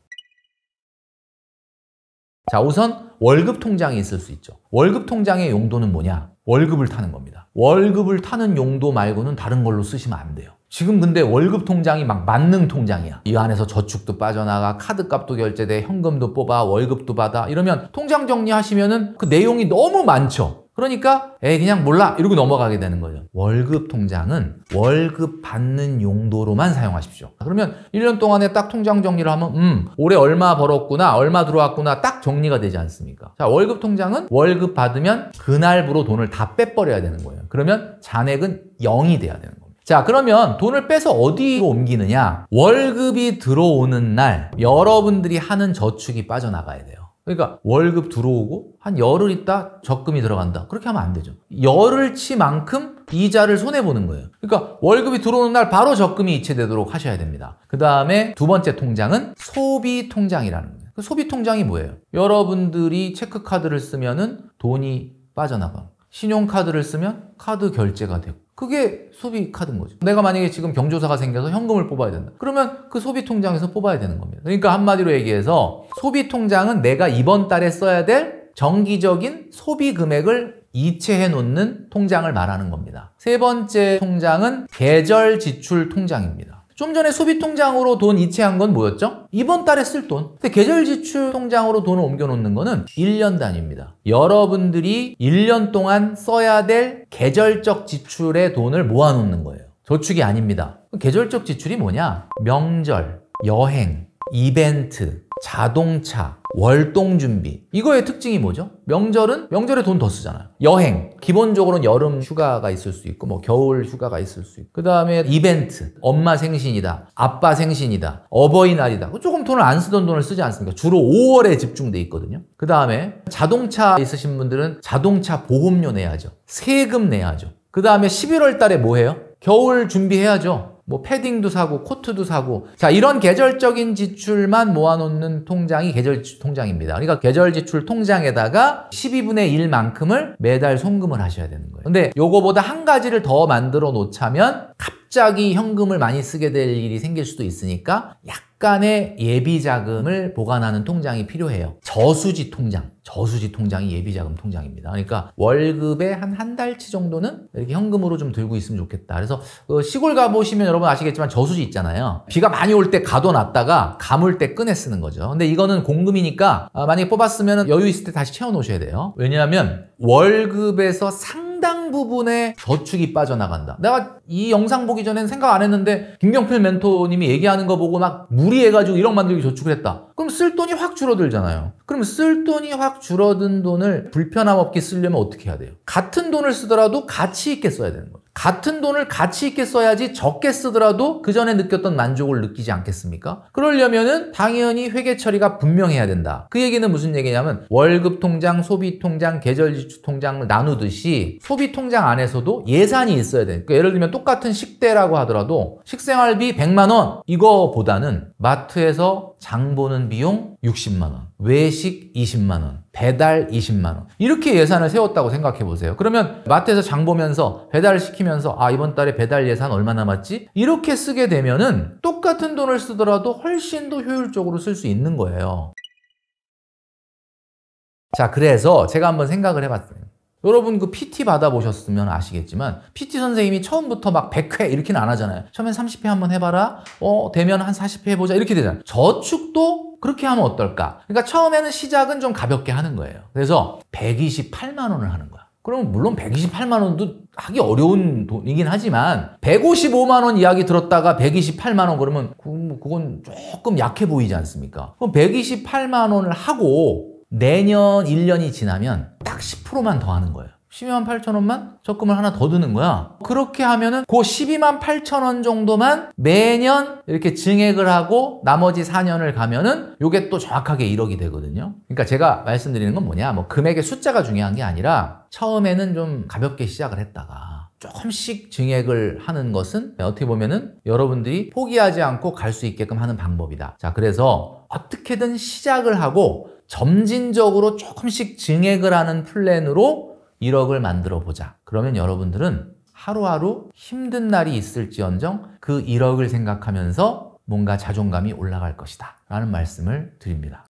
자, 우선 월급 통장이 있을 수 있죠. 월급 통장의 용도는 뭐냐? 월급을 타는 겁니다. 월급을 타는 용도 말고는 다른 걸로 쓰시면 안 돼요. 지금 근데 월급 통장이 막 만능 통장이야. 이 안에서 저축도 빠져나가, 카드값도 결제돼, 현금도 뽑아, 월급도 받아. 이러면 통장 정리하시면은 그 내용이 너무 많죠. 그러니까 그냥 몰라 이러고 넘어가게 되는 거죠. 월급 통장은 월급 받는 용도로만 사용하십시오. 그러면 1년 동안에 딱 통장 정리를 하면 올해 얼마 벌었구나, 얼마 들어왔구나 딱 정리가 되지 않습니까? 자, 월급 통장은 월급 받으면 그날부로 돈을 다 빼버려야 되는 거예요. 그러면 잔액은 0이 돼야 되는 겁니다. 자, 그러면 돈을 빼서 어디로 옮기느냐? 월급이 들어오는 날 여러분들이 하는 저축이 빠져나가야 돼요. 그러니까 월급 들어오고 한 열흘 있다 적금이 들어간다. 그렇게 하면 안 되죠. 열흘치만큼 이자를 손해보는 거예요. 그러니까 월급이 들어오는 날 바로 적금이 이체되도록 하셔야 됩니다. 그 다음에 두 번째 통장은 소비통장이라는 거예요. 그 소비통장이 뭐예요? 여러분들이 체크카드를 쓰면은 돈이 빠져나가고 신용카드를 쓰면 카드 결제가 되고 그게 소비카드인 거죠. 내가 만약에 지금 경조사가 생겨서 현금을 뽑아야 된다. 그러면 그 소비통장에서 뽑아야 되는 겁니다. 그러니까 한마디로 얘기해서 소비통장은 내가 이번 달에 써야 될 정기적인 소비 금액을 이체해 놓는 통장을 말하는 겁니다. 세 번째 통장은 계절 지출 통장입니다. 좀 전에 소비통장으로 돈 이체한 건 뭐였죠? 이번 달에 쓸 돈. 근데 계절지출 통장으로 돈을 옮겨놓는 거는 1년 단위입니다. 여러분들이 1년 동안 써야 될 계절적 지출의 돈을 모아놓는 거예요. 저축이 아닙니다. 계절적 지출이 뭐냐? 명절, 여행, 이벤트, 자동차, 월동준비. 이거의 특징이 뭐죠? 명절은 명절에 돈 더 쓰잖아요. 여행, 기본적으로는 여름 휴가가 있을 수 있고 뭐 겨울 휴가가 있을 수 있고 그 다음에 이벤트, 엄마 생신이다, 아빠 생신이다, 어버이날이다. 조금 돈을 안 쓰던 돈을 쓰지 않습니까? 주로 5월에 집중돼 있거든요. 그 다음에 자동차 있으신 분들은 자동차 보험료 내야죠. 세금 내야죠. 그 다음에 11월 달에 뭐 해요? 겨울 준비해야죠. 뭐 패딩도 사고 코트도 사고. 자, 이런 계절적인 지출만 모아놓는 통장이 계절지출 통장입니다. 그러니까 계절지출 통장에다가 12분의 1만큼을 매달 송금을 하셔야 되는 거예요. 근데 요거보다 한 가지를 더 만들어 놓자면 갑자기 현금을 많이 쓰게 될 일이 생길 수도 있으니까 약간의 예비 자금을 보관하는 통장이 필요해요. 저수지 통장. 저수지 통장이 예비자금 통장입니다. 그러니까 월급의 한 달치 정도는 이렇게 현금으로 좀 들고 있으면 좋겠다. 그래서 시골 가보시면 여러분 아시겠지만 저수지 있잖아요. 비가 많이 올 때 가둬놨다가 가물 때 꺼내 쓰는 거죠. 근데 이거는 공금이니까 만약에 뽑았으면 여유 있을 때 다시 채워놓으셔야 돼요. 왜냐하면 월급에서 상당 부분의 저축이 빠져나간다. 내가 이 영상 보기 전엔 생각 안 했는데 김경필 멘토님이 얘기하는 거 보고 막 무리해가지고 1억 만들기 저축을 했다. 그럼 쓸 돈이 확 줄어들잖아요. 그럼 쓸 돈이 확 줄어든 돈을 불편함 없게 쓰려면 어떻게 해야 돼요? 같은 돈을 쓰더라도 가치 있게 써야 되는 거예요. 같은 돈을 가치 있게 써야지 적게 쓰더라도 그 전에 느꼈던 만족을 느끼지 않겠습니까? 그러려면은 당연히 회계 처리가 분명해야 된다. 그 얘기는 무슨 얘기냐면 월급 통장, 소비 통장, 계절 지출 통장을 나누듯이 소비 통장 안에서도 예산이 있어야 돼요. 그러니까 예를 들면 똑같은 식대라고 하더라도 식생활비 100만 원 이거보다는 마트에서 장 보는 비용 60만 원, 외식 20만 원, 배달 20만 원 이렇게 예산을 세웠다고 생각해 보세요. 그러면 마트에서 장 보면서 배달을 시키면서 이번 달에 배달 예산 얼마 남았지? 이렇게 쓰게 되면은 똑같은 돈을 쓰더라도 훨씬 더 효율적으로 쓸 수 있는 거예요. 자, 그래서 제가 한번 생각을 해봤어요. 여러분 그 PT 받아보셨으면 아시겠지만 PT 선생님이 처음부터 막 100회 이렇게는 안 하잖아요. 처음엔 30회 한번 해봐라. 되면 한 40회 해보자. 이렇게 되잖아요. 저축도 그렇게 하면 어떨까? 그러니까 처음에는 시작은 좀 가볍게 하는 거예요. 그래서 128만 원을 하는 거야. 그럼 물론 128만 원도 하기 어려운 돈이긴 하지만 155만 원 이야기 들었다가 128만 원 그러면 그건 조금 약해 보이지 않습니까? 그럼 128만 원을 하고 내년 1년이 지나면 딱 10%만 더 하는 거예요. 12만 8천 원만 적금을 하나 더 드는 거야. 그렇게 하면은 그 12만 8천 원 정도만 매년 이렇게 증액을 하고 나머지 4년을 가면은 요게 또 정확하게 1억이 되거든요. 그러니까 제가 말씀드리는 건 뭐냐? 뭐 금액의 숫자가 중요한 게 아니라 처음에는 좀 가볍게 시작을 했다가 조금씩 증액을 하는 것은 어떻게 보면은 여러분들이 포기하지 않고 갈 수 있게끔 하는 방법이다. 자, 그래서 어떻게든 시작을 하고 점진적으로 조금씩 증액을 하는 플랜으로 1억을 만들어 보자. 그러면 여러분들은 하루하루 힘든 날이 있을지언정 그 1억을 생각하면서 뭔가 자존감이 올라갈 것이다 라는 말씀을 드립니다.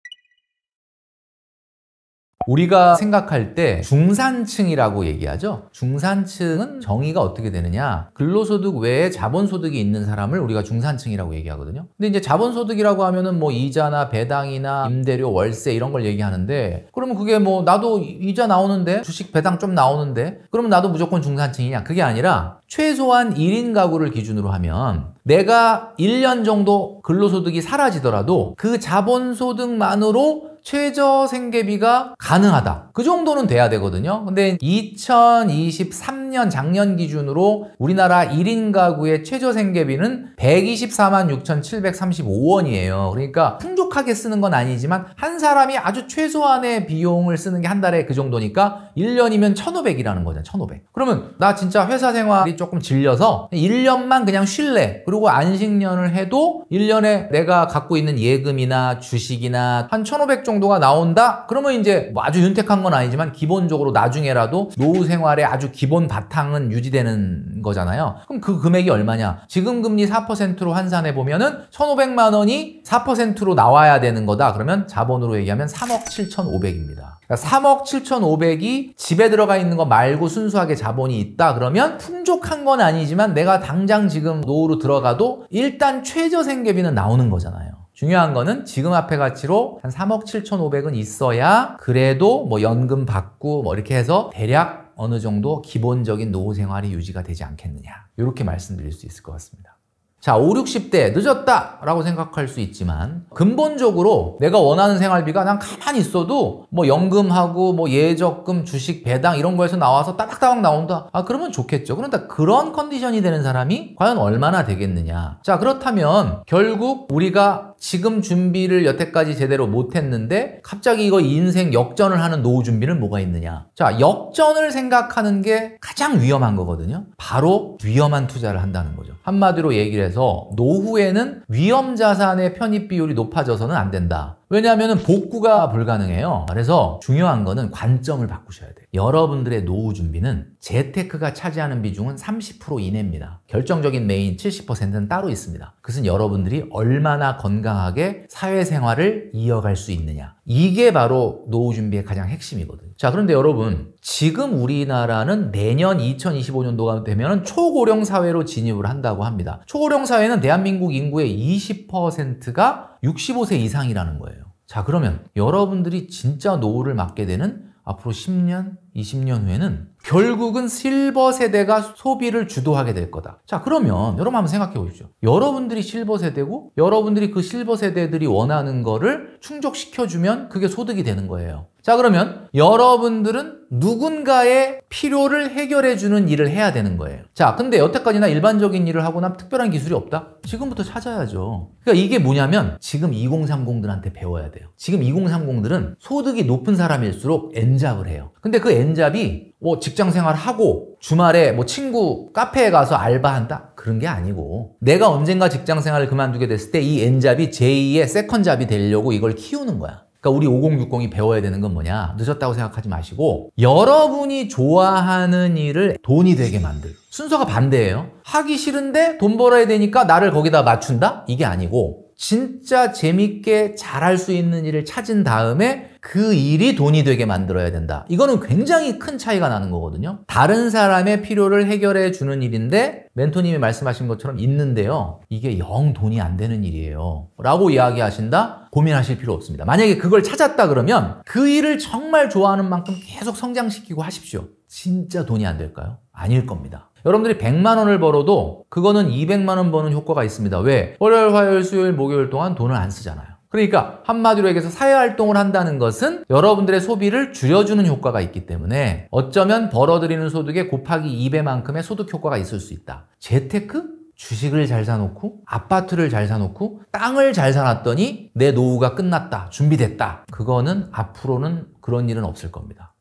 우리가 생각할 때 중산층이라고 얘기하죠. 중산층은 정의가 어떻게 되느냐? 근로소득 외에 자본소득이 있는 사람을 우리가 중산층이라고 얘기하거든요. 근데 이제 자본소득이라고 하면은 뭐 이자나 배당이나 임대료, 월세 이런 걸 얘기하는데 그러면 그게 뭐 나도 이자 나오는데 주식 배당 좀 나오는데 그러면 나도 무조건 중산층이냐? 그게 아니라 최소한 1인 가구를 기준으로 하면 내가 1년 정도 근로소득이 사라지더라도 그 자본소득만으로 최저 생계비가 가능하다. 그 정도는 돼야 되거든요. 근데 2023년 작년 기준으로 우리나라 1인 가구의 최저 생계비는 124만 6,735원이에요. 그러니까 풍족하게 쓰는 건 아니지만 한 사람이 아주 최소한의 비용을 쓰는 게 한 달에 그 정도니까 1년이면 1,500이라는 거잖아요. 1,500. 그러면 나 진짜 회사 생활이 조금 질려서 1년만 그냥 쉴래. 그리고 안식년을 해도 1년에 내가 갖고 있는 예금이나 주식이나 한 1,500 정도가 나온다? 그러면 이제 뭐 아주 윤택한 건 아니지만 기본적으로 나중에라도 노후 생활의 아주 기본 바탕은 유지되는 거잖아요. 그럼 그 금액이 얼마냐? 지금 금리 4%로 환산해 보면은 1,500만 원이 4%로 나와야 되는 거다. 그러면 자본으로 얘기하면 3억 7,500입니다. 그러니까 3억 7,500이 집에 들어가 있는 거 말고 순수하게 자본이 있다. 그러면 풍족한 건 아니지만 내가 당장 지금 노후로 들어가도 일단 최저 생계비는 나오는 거잖아요. 중요한 거는 지금 화폐 가치로 한 3억 7,500은 있어야 그래도 뭐 연금 받고 뭐 이렇게 해서 대략 어느 정도 기본적인 노후 생활이 유지가 되지 않겠느냐. 이렇게 말씀드릴 수 있을 것 같습니다. 자, 5, 60대 늦었다 라고 생각할 수 있지만 근본적으로 내가 원하는 생활비가 난 가만히 있어도 뭐 연금하고 뭐 예적금, 주식, 배당 이런 거에서 나와서 따박따박 나온다. 아, 그러면 좋겠죠. 그런데 그런 컨디션이 되는 사람이 과연 얼마나 되겠느냐. 자, 그렇다면 결국 우리가 지금 준비를 여태까지 제대로 못했는데 갑자기 이거 인생 역전을 하는 노후 준비는 뭐가 있느냐. 자, 역전을 생각하는 게 가장 위험한 거거든요. 바로 위험한 투자를 한다는 거죠. 한마디로 얘기를 해서 노후에는 위험 자산의 편입 비율이 높아져서는 안 된다. 왜냐하면 복구가 불가능해요. 그래서 중요한 거는 관점을 바꾸셔야 돼요. 여러분들의 노후 준비는 재테크가 차지하는 비중은 30% 이내입니다. 결정적인 메인 70%는 따로 있습니다. 그것은 여러분들이 얼마나 건강하게 사회생활을 이어갈 수 있느냐. 이게 바로 노후 준비의 가장 핵심이거든요. 자, 그런데 여러분, 지금 우리나라는 내년 2025년도가 되면 초고령 사회로 진입을 한다고 합니다. 초고령 사회는 대한민국 인구의 20%가 65세 이상이라는 거예요. 자, 그러면 여러분들이 진짜 노후를 맞게 되는 앞으로 10년, 20년 후에는 결국은 실버 세대가 소비를 주도하게 될 거다. 자, 그러면 여러분 한번 생각해 보십시오. 여러분들이 실버 세대고 여러분들이 그 실버 세대들이 원하는 거를 충족시켜주면 그게 소득이 되는 거예요. 자, 그러면 여러분들은 누군가의 필요를 해결해주는 일을 해야 되는 거예요. 자, 근데 여태까지나 일반적인 일을 하고 나면 특별한 기술이 없다? 지금부터 찾아야죠. 그러니까 이게 뭐냐면 지금 2030들한테 배워야 돼요. 지금 2030들은 소득이 높은 사람일수록 N잡을 해요. 근데 그 N잡이 뭐 직장 생활하고 주말에 뭐 친구 카페에 가서 알바한다? 그런 게 아니고 내가 언젠가 직장 생활을 그만두게 됐을 때 이 N잡이 제2의 세컨잡이 되려고 이걸 키우는 거야. 그러니까 우리 5060이 배워야 되는 건 뭐냐? 늦었다고 생각하지 마시고 여러분이 좋아하는 일을 돈이 되게 만들. 순서가 반대예요. 하기 싫은데 돈 벌어야 되니까 나를 거기다 맞춘다? 이게 아니고 진짜 재밌게 잘할 수 있는 일을 찾은 다음에 그 일이 돈이 되게 만들어야 된다. 이거는 굉장히 큰 차이가 나는 거거든요. 다른 사람의 필요를 해결해 주는 일인데 멘토님이 말씀하신 것처럼 있는데요. 이게 영 돈이 안 되는 일이에요. 라고 이야기하신다? 고민하실 필요 없습니다. 만약에 그걸 찾았다 그러면 그 일을 정말 좋아하는 만큼 계속 성장시키고 하십시오. 진짜 돈이 안 될까요? 아닐 겁니다. 여러분들이 100만 원을 벌어도 그거는 200만 원 버는 효과가 있습니다. 왜? 월요일, 화요일, 수요일, 목요일 동안 돈을 안 쓰잖아요. 그러니까 한마디로 얘기해서 사회활동을 한다는 것은 여러분들의 소비를 줄여주는 효과가 있기 때문에 어쩌면 벌어들이는 소득의 곱하기 2배만큼의 소득 효과가 있을 수 있다. 재테크? 주식을 잘 사놓고 아파트를 잘 사놓고 땅을 잘 사놨더니 내 노후가 끝났다. 준비됐다. 그거는 앞으로는 그런 일은 없을 겁니다.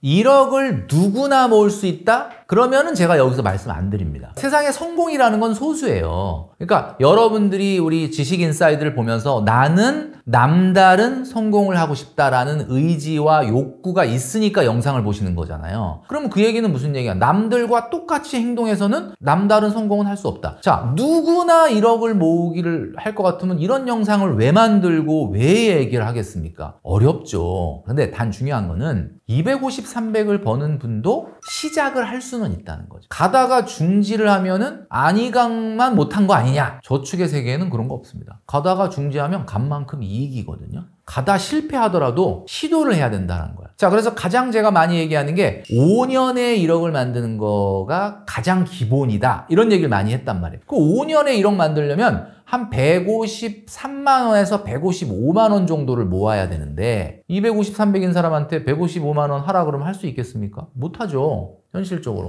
1억을 누구나 모을 수 있다? 그러면은 제가 여기서 말씀 안 드립니다. 세상에 성공이라는 건 소수예요. 그러니까 여러분들이 우리 지식인사이드를 보면서 나는 남다른 성공을 하고 싶다라는 의지와 욕구가 있으니까 영상을 보시는 거잖아요. 그럼 그 얘기는 무슨 얘기야? 남들과 똑같이 행동해서는 남다른 성공은 할 수 없다. 자, 누구나 1억을 모으기를 할 것 같으면 이런 영상을 왜 만들고 왜 얘기를 하겠습니까? 어렵죠. 근데 단 중요한 거는 250, 300을 버는 분도 시작을 할 수는 있다는 거죠. 가다가 중지를 하면은 안이강만 못한 거 아니냐? 저축의 세계에는 그런 거 없습니다. 가다가 중지하면 간 만큼 이익이거든요. 가다 실패하더라도 시도를 해야 된다는 거야. 자, 그래서 가장 제가 많이 얘기하는 게 5년에 1억을 만드는 거가 가장 기본이다. 이런 얘기를 많이 했단 말이에요. 그 5년에 1억 만들려면 한 153만 원에서 155만 원 정도를 모아야 되는데 250, 300인 사람한테 155만 원 하라 그러면 할 수 있겠습니까? 못하죠. 현실적으로.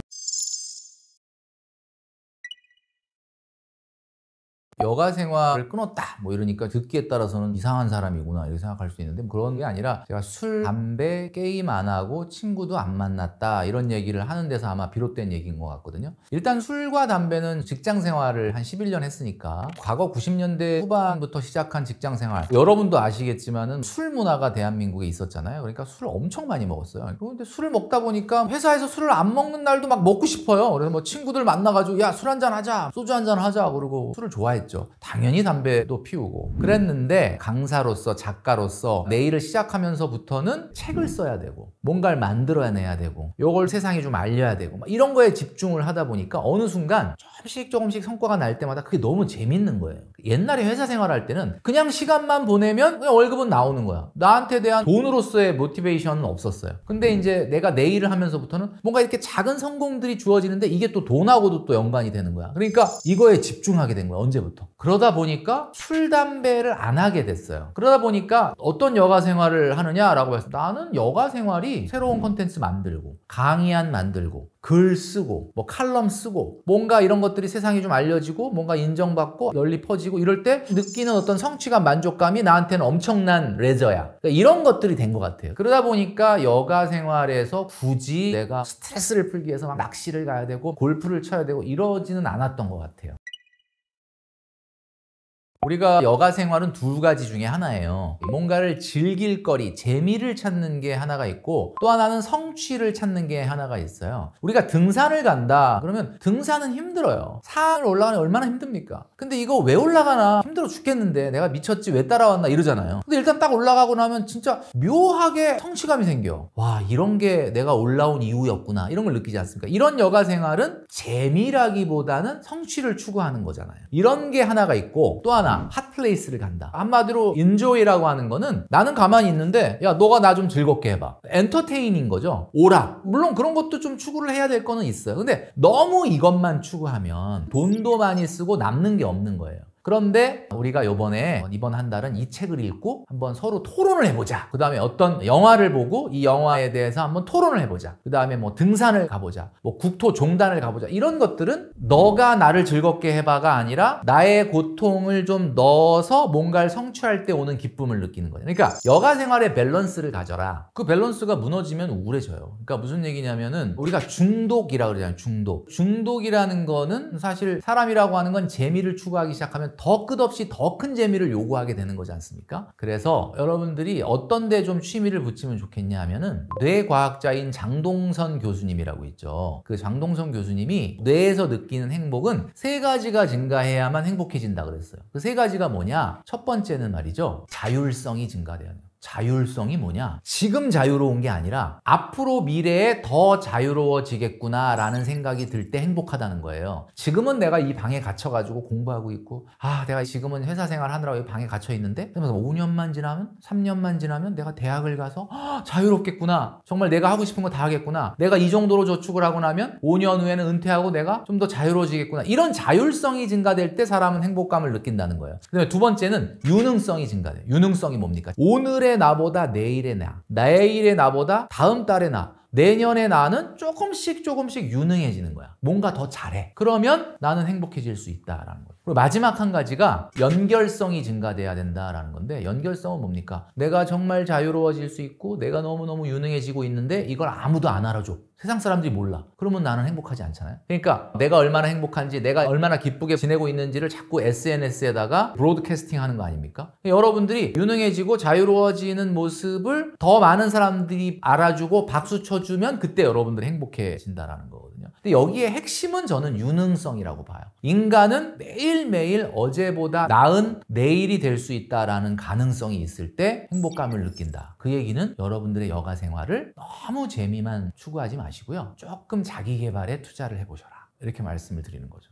여가 생활을 끊었다 뭐 이러니까 듣기에 따라서는 이상한 사람이구나 이렇게 생각할 수 있는데 그런 게 아니라 제가 술, 담배, 게임 안 하고 친구도 안 만났다 이런 얘기를 하는 데서 아마 비롯된 얘기인 것 같거든요. 일단 술과 담배는 직장 생활을 한 11년 했으니까 과거 90년대 후반부터 시작한 직장 생활 여러분도 아시겠지만은 술 문화가 대한민국에 있었잖아요. 그러니까 술을 엄청 많이 먹었어요. 그런데 술을 먹다 보니까 회사에서 술을 안 먹는 날도 막 먹고 싶어요. 그래서 뭐 친구들 만나가지고 야, 술 한잔 하자 소주 한잔 하자 그러고 술을 좋아했죠. 당연히 담배도 피우고 그랬는데 강사로서 작가로서 내 일을 시작하면서부터는 책을 써야 되고 뭔가를 만들어내야 되고 요걸 세상에 좀 알려야 되고 막 이런 거에 집중을 하다 보니까 어느 순간 조금씩 성과가 날 때마다 그게 너무 재밌는 거예요. 옛날에 회사 생활할 때는 그냥 시간만 보내면 그냥 월급은 나오는 거야. 나한테 대한 돈으로서의 모티베이션은 없었어요. 근데 이제 내가 내 일을 하면서부터는 뭔가 이렇게 작은 성공들이 주어지는데 이게 또 돈하고도 또 연관이 되는 거야. 그러니까 이거에 집중하게 된 거야. 언제부터? 그러다 보니까 술, 담배를 안 하게 됐어요. 그러다 보니까 어떤 여가 생활을 하느냐라고 해서 나는 여가 생활이 새로운 콘텐츠 만들고 강의안 만들고 글 쓰고 뭐 칼럼 쓰고 뭔가 이런 것들이 세상에 좀 알려지고 뭔가 인정받고 널리 퍼지고 이럴 때 느끼는 어떤 성취감 만족감이 나한테는 엄청난 레저야. 그러니까 이런 것들이 된 것 같아요. 그러다 보니까 여가 생활에서 굳이 내가 스트레스를 풀기 위해서 막 낚시를 가야 되고 골프를 쳐야 되고 이러지는 않았던 것 같아요. 우리가 여가 생활은 두 가지 중에 하나예요. 뭔가를 즐길 거리, 재미를 찾는 게 하나가 있고 또 하나는 성취를 찾는 게 하나가 있어요. 우리가 등산을 간다 그러면 등산은 힘들어요. 산을 올라가는 게 얼마나 힘듭니까? 근데 이거 왜 올라가나 힘들어 죽겠는데 내가 미쳤지 왜 따라왔나 이러잖아요. 근데 일단 딱 올라가고 나면 진짜 묘하게 성취감이 생겨. 와, 이런 게 내가 올라온 이유였구나 이런 걸 느끼지 않습니까? 이런 여가 생활은 재미라기보다는 성취를 추구하는 거잖아요. 이런 게 하나가 있고 또 하나 핫플레이스를 간다. 한마디로 인조이라고 하는 거는 나는 가만히 있는데 야 너가 나 좀 즐겁게 해봐. 엔터테인인 거죠. 오락. 물론 그런 것도 좀 추구를 해야 될 거는 있어요. 근데 너무 이것만 추구하면 돈도 많이 쓰고 남는 게 없는 거예요. 그런데 우리가 이번 한 달은 이 책을 읽고 한번 서로 토론을 해보자. 그 다음에 어떤 영화를 보고 이 영화에 대해서 한번 토론을 해보자. 그 다음에 뭐 등산을 가보자. 뭐 국토 종단을 가보자. 이런 것들은 너가 나를 즐겁게 해봐가 아니라 나의 고통을 좀 넣어서 뭔가를 성취할 때 오는 기쁨을 느끼는 거예요. 그러니까 여가 생활의 밸런스를 가져라. 그 밸런스가 무너지면 우울해져요. 그러니까 무슨 얘기냐면은 우리가 중독이라고 그러잖아요. 중독이라는 거는 사실 사람이라고 하는 건 재미를 추구하기 시작하면 더 끝없이 더 큰 재미를 요구하게 되는 거지 않습니까? 그래서 여러분들이 어떤 데 좀 취미를 붙이면 좋겠냐 하면은 뇌과학자인 장동선 교수님이라고 있죠. 그 장동선 교수님이 뇌에서 느끼는 행복은 3가지가 증가해야만 행복해진다 그랬어요. 그 3가지가 뭐냐? 첫 번째는 말이죠. 자율성이 증가돼야 돼요. 자율성이 뭐냐? 지금 자유로운 게 아니라 앞으로 미래에 더 자유로워지겠구나 라는 생각이 들 때 행복하다는 거예요. 지금은 내가 이 방에 갇혀가지고 공부하고 있고 내가 지금은 회사 생활 하느라고 이 방에 갇혀 있는데 그러면서 5년만 지나면 3년만 지나면 내가 대학을 가서 자유롭겠구나. 정말 내가 하고 싶은 거 다 하겠구나. 내가 이 정도로 저축을 하고 나면 5년 후에는 은퇴하고 내가 좀 더 자유로워지겠구나. 이런 자율성이 증가될 때 사람은 행복감을 느낀다는 거예요. 그다음에 두 번째는 유능성이 증가돼요. 유능성이 뭡니까? 오늘의 나보다 내일의 나, 내일의 나보다 다음 달의 나, 내년의 나는 조금씩 유능해지는 거야. 뭔가 더 잘해. 그러면 나는 행복해질 수 있다라는 거예요. 그리고 마지막 한 가지가 연결성이 증가돼야 된다라는 건데 연결성은 뭡니까? 내가 정말 자유로워질 수 있고 내가 너무너무 유능해지고 있는데 이걸 아무도 안 알아줘. 세상 사람들이 몰라. 그러면 나는 행복하지 않잖아요. 그러니까 내가 얼마나 행복한지 내가 얼마나 기쁘게 지내고 있는지를 자꾸 SNS에다가 브로드캐스팅 하는 거 아닙니까? 여러분들이 유능해지고 자유로워지는 모습을 더 많은 사람들이 알아주고 박수 쳐주면 그때 여러분들이 행복해진다라는 거거든요. 근데 여기에 핵심은 저는 유능성이라고 봐요. 인간은 매일매일 어제보다 나은 내일이 될 수 있다라는 가능성이 있을 때 행복감을 느낀다. 그 얘기는 여러분들의 여가 생활을 너무 재미만 추구하지 마시고요. 조금 자기 개발에 투자를 해보셔라. 이렇게 말씀을 드리는 거죠.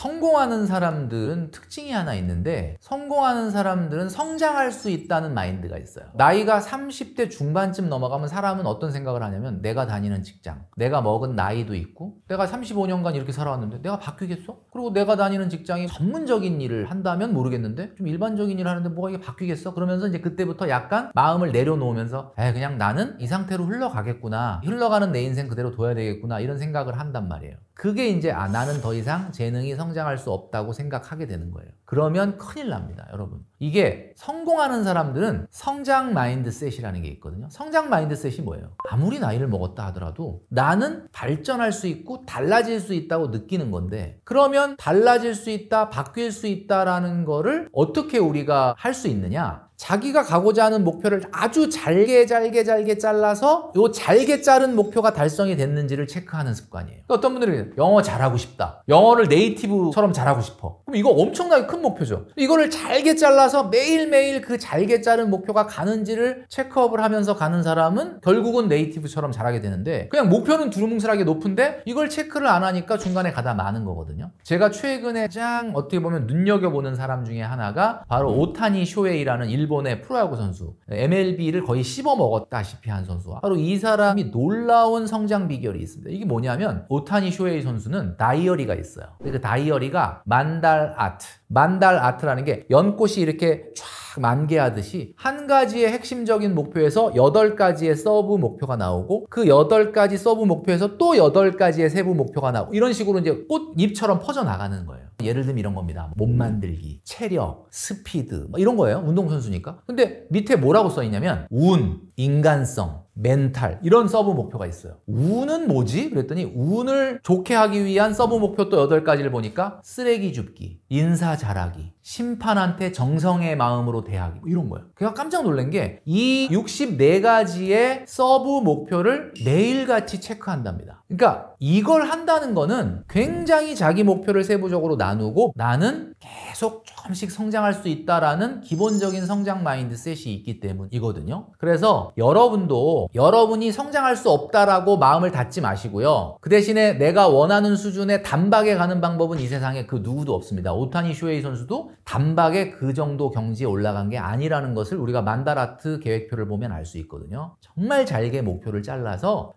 성공하는 사람들은 특징이 하나 있는데, 성공하는 사람들은 성장할 수 있다는 마인드가 있어요. 나이가 30대 중반쯤 넘어가면 사람은 어떤 생각을 하냐면, 내가 다니는 직장, 내가 먹은 나이도 있고, 내가 35년간 이렇게 살아왔는데 내가 바뀌겠어? 그리고 내가 다니는 직장이 전문적인 일을 한다면 모르겠는데 좀 일반적인 일을 하는데 뭐가 이게 바뀌겠어? 그러면서 이제 그때부터 약간 마음을 내려놓으면서 그냥 나는 이 상태로 흘러가겠구나, 흘러가는 내 인생 그대로 둬야 되겠구나, 이런 생각을 한단 말이에요. 그게 이제 나는 더 이상 재능이 성장할 수 없다고 생각하게 되는 거예요. 그러면 큰일 납니다, 여러분. 이게 성공하는 사람들은 성장 마인드셋이라는 게 있거든요. 성장 마인드셋이 뭐예요? 아무리 나이를 먹었다 하더라도 나는 발전할 수 있고 달라질 수 있다고 느끼는 건데, 그러면 달라질 수 있다, 바뀔 수 있다라는 거를 어떻게 우리가 할 수 있느냐? 자기가 가고자 하는 목표를 아주 잘게 잘라서 요 잘게 자른 목표가 달성이 됐는지를 체크하는 습관이에요. 그러니까 어떤 분들이 영어 잘하고 싶다, 영어를 네이티브처럼 잘하고 싶어. 그럼 이거 엄청나게 큰 목표죠. 이거를 잘게 잘라서 매일매일 그 잘게 자른 목표가 가는지를 체크업을 하면서 가는 사람은 결국은 네이티브처럼 잘하게 되는데, 그냥 목표는 두루뭉술하게 높은데 이걸 체크를 안 하니까 중간에 가다 마는 거거든요. 제가 최근에 가장 어떻게 보면 눈여겨보는 사람 중에 하나가 바로 오타니 쇼헤이라는 일본의 프로야구 선수, MLB를 거의 씹어먹었다시피 한 선수와, 바로 이 사람이 놀라운 성장 비결이 있습니다. 이게 뭐냐면, 오타니 쇼헤이 선수는 다이어리가 있어요. 그 다이어리가 만달 아트라는 게 연꽃이 이렇게 쫙 만개하듯이 한 가지의 핵심적인 목표에서 8가지의 서브 목표가 나오고, 그 8가지 서브 목표에서 또 8가지의 세부 목표가 나오고, 이런 식으로 이제 꽃잎처럼 퍼져나가는 거예요. 예를 들면 이런 겁니다. 몸 만들기, 체력, 스피드, 이런 거예요. 운동선수니까. 근데 밑에 뭐라고 써 있냐면, 운, 인간성, 멘탈, 이런 서브 목표가 있어요. 운은 뭐지? 그랬더니 운을 좋게 하기 위한 서브 목표 또 8가지를 보니까 쓰레기 줍기, 인사 잘하기, 심판한테 정성의 마음으로 대하기, 이런 거예요. 제가 깜짝 놀란 게 이 64가지의 서브 목표를 매일같이 체크한답니다. 그러니까 이걸 한다는 거는 굉장히 자기 목표를 세부적으로 나누고 나는 계속 조금씩 성장할 수 있다라는 기본적인 성장 마인드셋이 있기 때문이거든요. 그래서 여러분도 여러분이 성장할 수 없다라고 마음을 닫지 마시고요. 그 대신에 내가 원하는 수준의 단박에 가는 방법은 이 세상에 그 누구도 없습니다. 오타니 쇼헤이 선수도 단박에 그 정도 경지에 올라간 게 아니라는 것을 우리가 만달아트 계획표를 보면 알 수 있거든요. 정말 잘게 목표를 잘라서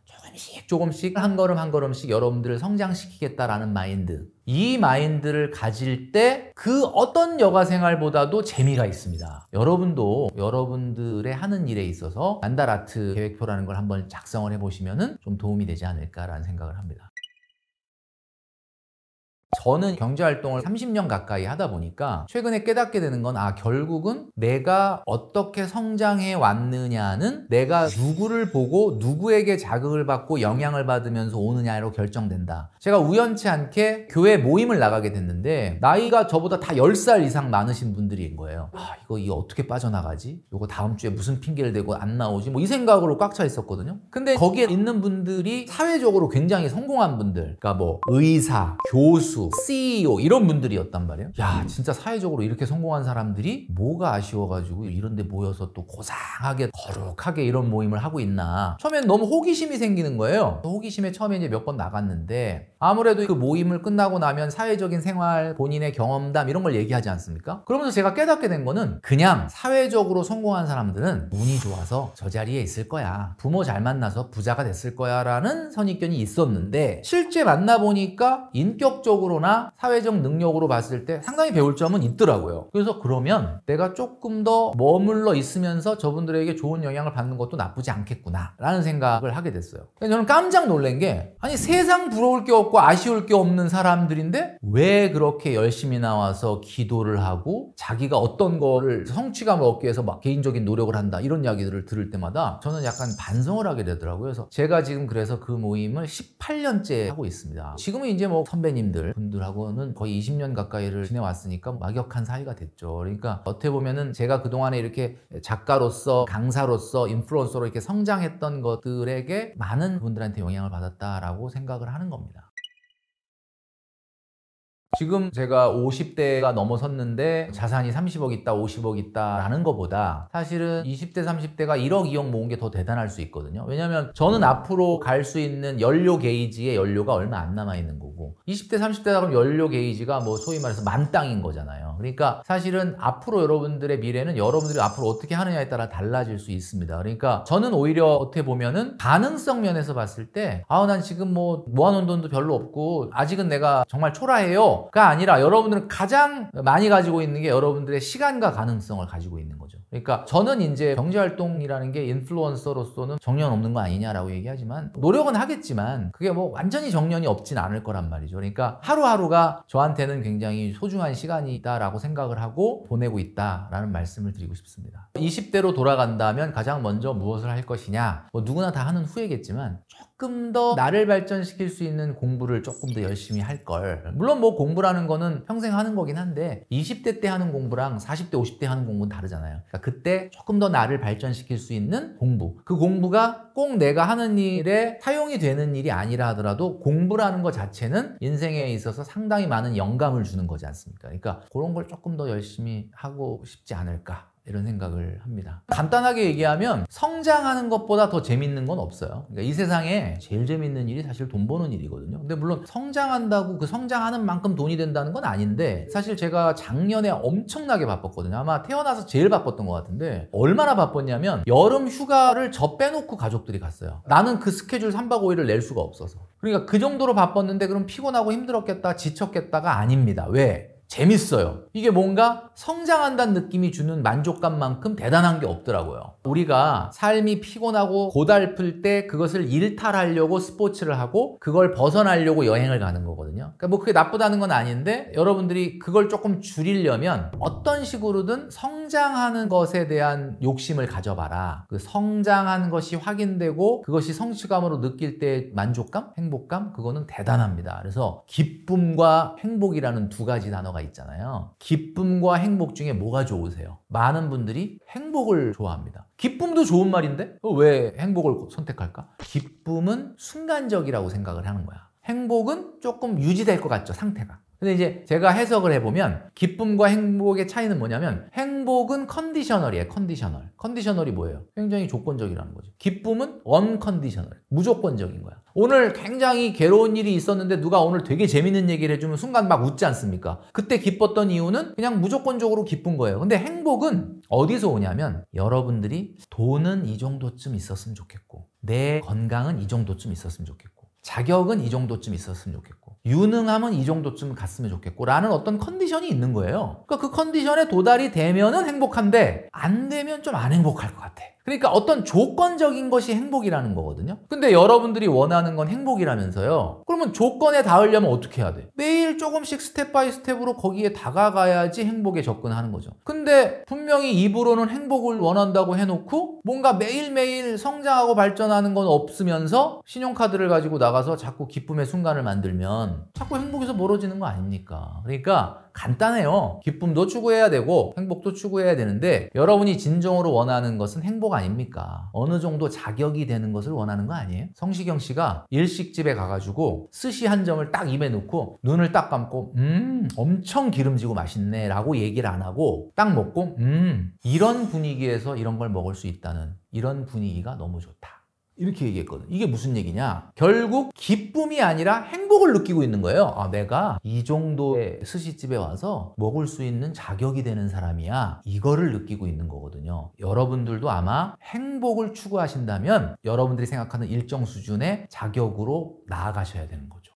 조금씩 한 걸음 한 걸음씩 여러분들을 성장시키겠다라는 마인드, 이 마인드를 가질 때 그 어떤 여가 생활보다도 재미가 있습니다. 여러분도 여러분들의 하는 일에 있어서 만달아트 계획표라는 걸 한번 작성을 해보시면 좀 도움이 되지 않을까라는 생각을 합니다. 저는 경제활동을 30년 가까이 하다 보니까 최근에 깨닫게 되는 건, 결국은 내가 어떻게 성장해 왔느냐는 내가 누구를 보고 누구에게 자극을 받고 영향을 받으면서 오느냐로 결정된다. 제가 우연치 않게 교회 모임을 나가게 됐는데 나이가 저보다 다 10살 이상 많으신 분들인 거예요. 이거 어떻게 빠져나가지? 이거 다음 주에 무슨 핑계를 대고 안 나오지? 이 생각으로 꽉 차 있었거든요. 근데 거기에 있는 분들이 사회적으로 굉장히 성공한 분들, 그러니까 의사, 교수, CEO 이런 분들이었단 말이에요. 진짜 사회적으로 이렇게 성공한 사람들이 뭐가 아쉬워가지고 이런 데 모여서 또 고상하게 거룩하게 이런 모임을 하고 있나. 처음엔 너무 호기심이 생기는 거예요. 호기심에 처음에 이제 몇 번 나갔는데, 아무래도 그 모임을 끝나고 나면 사회적인 생활, 본인의 경험담 이런 걸 얘기하지 않습니까? 그러면서 제가 깨닫게 된 거는, 그냥 사회적으로 성공한 사람들은 운이 좋아서 저 자리에 있을 거야, 부모 잘 만나서 부자가 됐을 거야 라는 선입견이 있었는데, 실제 만나보니까 인격적으로나 사회적 능력으로 봤을 때 상당히 배울 점은 있더라고요. 그래서 그러면 내가 조금 더 머물러 있으면서 저분들에게 좋은 영향을 받는 것도 나쁘지 않겠구나 라는 생각을 하게 됐어요. 저는 깜짝 놀란 게, 세상 부러울 게 없고 아쉬울 게 없는 사람들인데 왜 그렇게 열심히 나와서 기도를 하고 자기가 어떤 거를 성취감을 얻기 위해서 막 개인적인 노력을 한다, 이런 이야기들을 들을 때마다 저는 약간 반성을 하게 되더라고요. 그래서 제가 지금 그래서 그 모임을 18년째 하고 있습니다. 지금은 이제 분들하고는 거의 20년 가까이를 지내왔으니까 막역한 사이가 됐죠. 그러니까 어떻게 보면은 제가 그동안에 이렇게 작가로서, 강사로서, 인플루언서로 이렇게 성장했던 것들에게 많은 분들한테 영향을 받았다라고 생각을 하는 겁니다. 지금 제가 50대가 넘어섰는데 자산이 30억 있다, 50억 있다 라는 것보다 사실은 20대, 30대가 1억, 2억 모은 게 더 대단할 수 있거든요. 왜냐면 저는 앞으로 갈 수 있는 연료 게이지의 연료가 얼마 안 남아 있는 거고, 거고 20대 30대다 그럼 연료 게이지가 뭐 소위 말해서 만땅인 거잖아요. 그러니까 사실은 앞으로 여러분들의 미래는 여러분들이 앞으로 어떻게 하느냐에 따라 달라질 수 있습니다. 그러니까 저는 오히려 어떻게 보면은 가능성 면에서 봤을 때 난 지금 뭐 모아놓은 돈도 별로 없고 아직은 내가 정말 초라해요가 아니라 여러분들은 가장 많이 가지고 있는 게 여러분들의 시간과 가능성을 가지고 있는 거죠. 그러니까 저는 이제 경제활동이라는 게 인플루언서로서는 정년 없는 거 아니냐라고 얘기하지만 노력은 하겠지만 그게 뭐 완전히 정년이 없진 않을 거란 말이죠. 그러니까 하루하루가 저한테는 굉장히 소중한 시간이다라고 생각을 하고 보내고 있다라는 말씀을 드리고 싶습니다. 20대로 돌아간다면 가장 먼저 무엇을 할 것이냐, 뭐 누구나 다 하는 후회겠지만 조금 더 나를 발전시킬 수 있는 공부를 조금 더 열심히 할 걸. 물론 뭐 공부라는 거는 평생 하는 거긴 한데 20대 때 하는 공부랑 40대 50대 하는 공부는 다르잖아요. 그러니까 그때 조금 더 나를 발전시킬 수 있는 공부, 그 공부가 꼭 내가 하는 일에 사용이 되는 일이 아니라 하더라도 공부라는 것 자체는 인생에 있어서 상당히 많은 영감을 주는 거지 않습니까? 그러니까 그런 걸 조금 더 열심히 하고 싶지 않을까, 이런 생각을 합니다. 간단하게 얘기하면 성장하는 것보다 더 재밌는 건 없어요. 그러니까 이 세상에 제일 재밌는 일이 사실 돈 버는 일이거든요. 근데 물론 성장한다고 그 성장하는 만큼 돈이 된다는 건 아닌데, 사실 제가 작년에 엄청나게 바빴거든요. 아마 태어나서 제일 바빴던 것 같은데, 얼마나 바빴냐면 여름 휴가를 저 빼놓고 가족들이 갔어요. 나는 그 스케줄 3박 5일을 낼 수가 없어서. 그러니까 그 정도로 바빴는데 그럼 피곤하고 힘들었겠다, 지쳤겠다가 아닙니다. 왜? 재밌어요. 이게 뭔가 성장한다는 느낌이 주는 만족감만큼 대단한 게 없더라고요. 우리가 삶이 피곤하고 고달플 때 그것을 일탈하려고 스포츠를 하고 그걸 벗어나려고 여행을 가는 거거든요. 그러니까 뭐 그게 나쁘다는 건 아닌데, 여러분들이 그걸 조금 줄이려면 어떤 식으로든 성장하는 것에 대한 욕심을 가져봐라. 그 성장하는 것이 확인되고 그것이 성취감으로 느낄 때 만족감, 행복감, 그거는 대단합니다. 그래서 기쁨과 행복이라는 두 가지 단어가 있잖아요. 기쁨과 행복 중에 뭐가 좋으세요? 많은 분들이 행복을 좋아합니다. 기쁨도 좋은 말인데 왜 행복을 선택할까? 기쁨은 순간적이라고 생각을 하는 거야. 행복은 조금 유지될 것 같죠, 상태가. 근데 이제 제가 해석을 해보면 기쁨과 행복의 차이는 뭐냐면, 행복은 컨디셔널이에요. 컨디셔널. 컨디셔널이 뭐예요? 굉장히 조건적이라는 거죠. 기쁨은 언컨디셔널. 무조건적인 거야. 오늘 굉장히 괴로운 일이 있었는데 누가 오늘 되게 재밌는 얘기를 해주면 순간 막 웃지 않습니까? 그때 기뻤던 이유는 그냥 무조건적으로 기쁜 거예요. 근데 행복은 어디서 오냐면, 여러분들이 돈은 이 정도쯤 있었으면 좋겠고, 내 건강은 이 정도쯤 있었으면 좋겠고, 자격은 이 정도쯤 있었으면 좋겠고, 유능함은 이 정도쯤 갔으면 좋겠고 라는 어떤 컨디션이 있는 거예요. 그러니까 그 컨디션에 도달이 되면은 행복한데 안 되면 좀 안 행복할 것 같아. 그러니까 어떤 조건적인 것이 행복이라는 거거든요. 근데 여러분들이 원하는 건 행복이라면서요. 그러면 조건에 닿으려면 어떻게 해야 돼? 매일 조금씩 스텝 바이 스텝으로 거기에 다가가야지 행복에 접근하는 거죠. 근데 분명히 입으로는 행복을 원한다고 해놓고 뭔가 매일매일 성장하고 발전하는 건 없으면서 신용카드를 가지고 나가서 자꾸 기쁨의 순간을 만들면 자꾸 행복에서 멀어지는 거 아닙니까? 그러니까 간단해요. 기쁨도 추구해야 되고 행복도 추구해야 되는데, 여러분이 진정으로 원하는 것은 행복 아닙니까? 어느 정도 자격이 되는 것을 원하는 거 아니에요? 성시경 씨가 일식집에 가가지고 스시 한 점을 딱 입에 넣고 눈을 딱 감고 엄청 기름지고 맛있네 라고 얘기를 안 하고 딱 먹고 이런 분위기에서 이런 걸 먹을 수 있다는, 이런 분위기가 너무 좋다, 이렇게 얘기했거든. 이게 무슨 얘기냐? 결국 기쁨이 아니라 행복을 느끼고 있는 거예요. 내가 이 정도의 스시집에 와서 먹을 수 있는 자격이 되는 사람이야, 이거를 느끼고 있는 거거든요. 여러분들도 아마 행복을 추구하신다면 여러분들이 생각하는 일정 수준의 자격으로 나아가셔야 되는 거죠.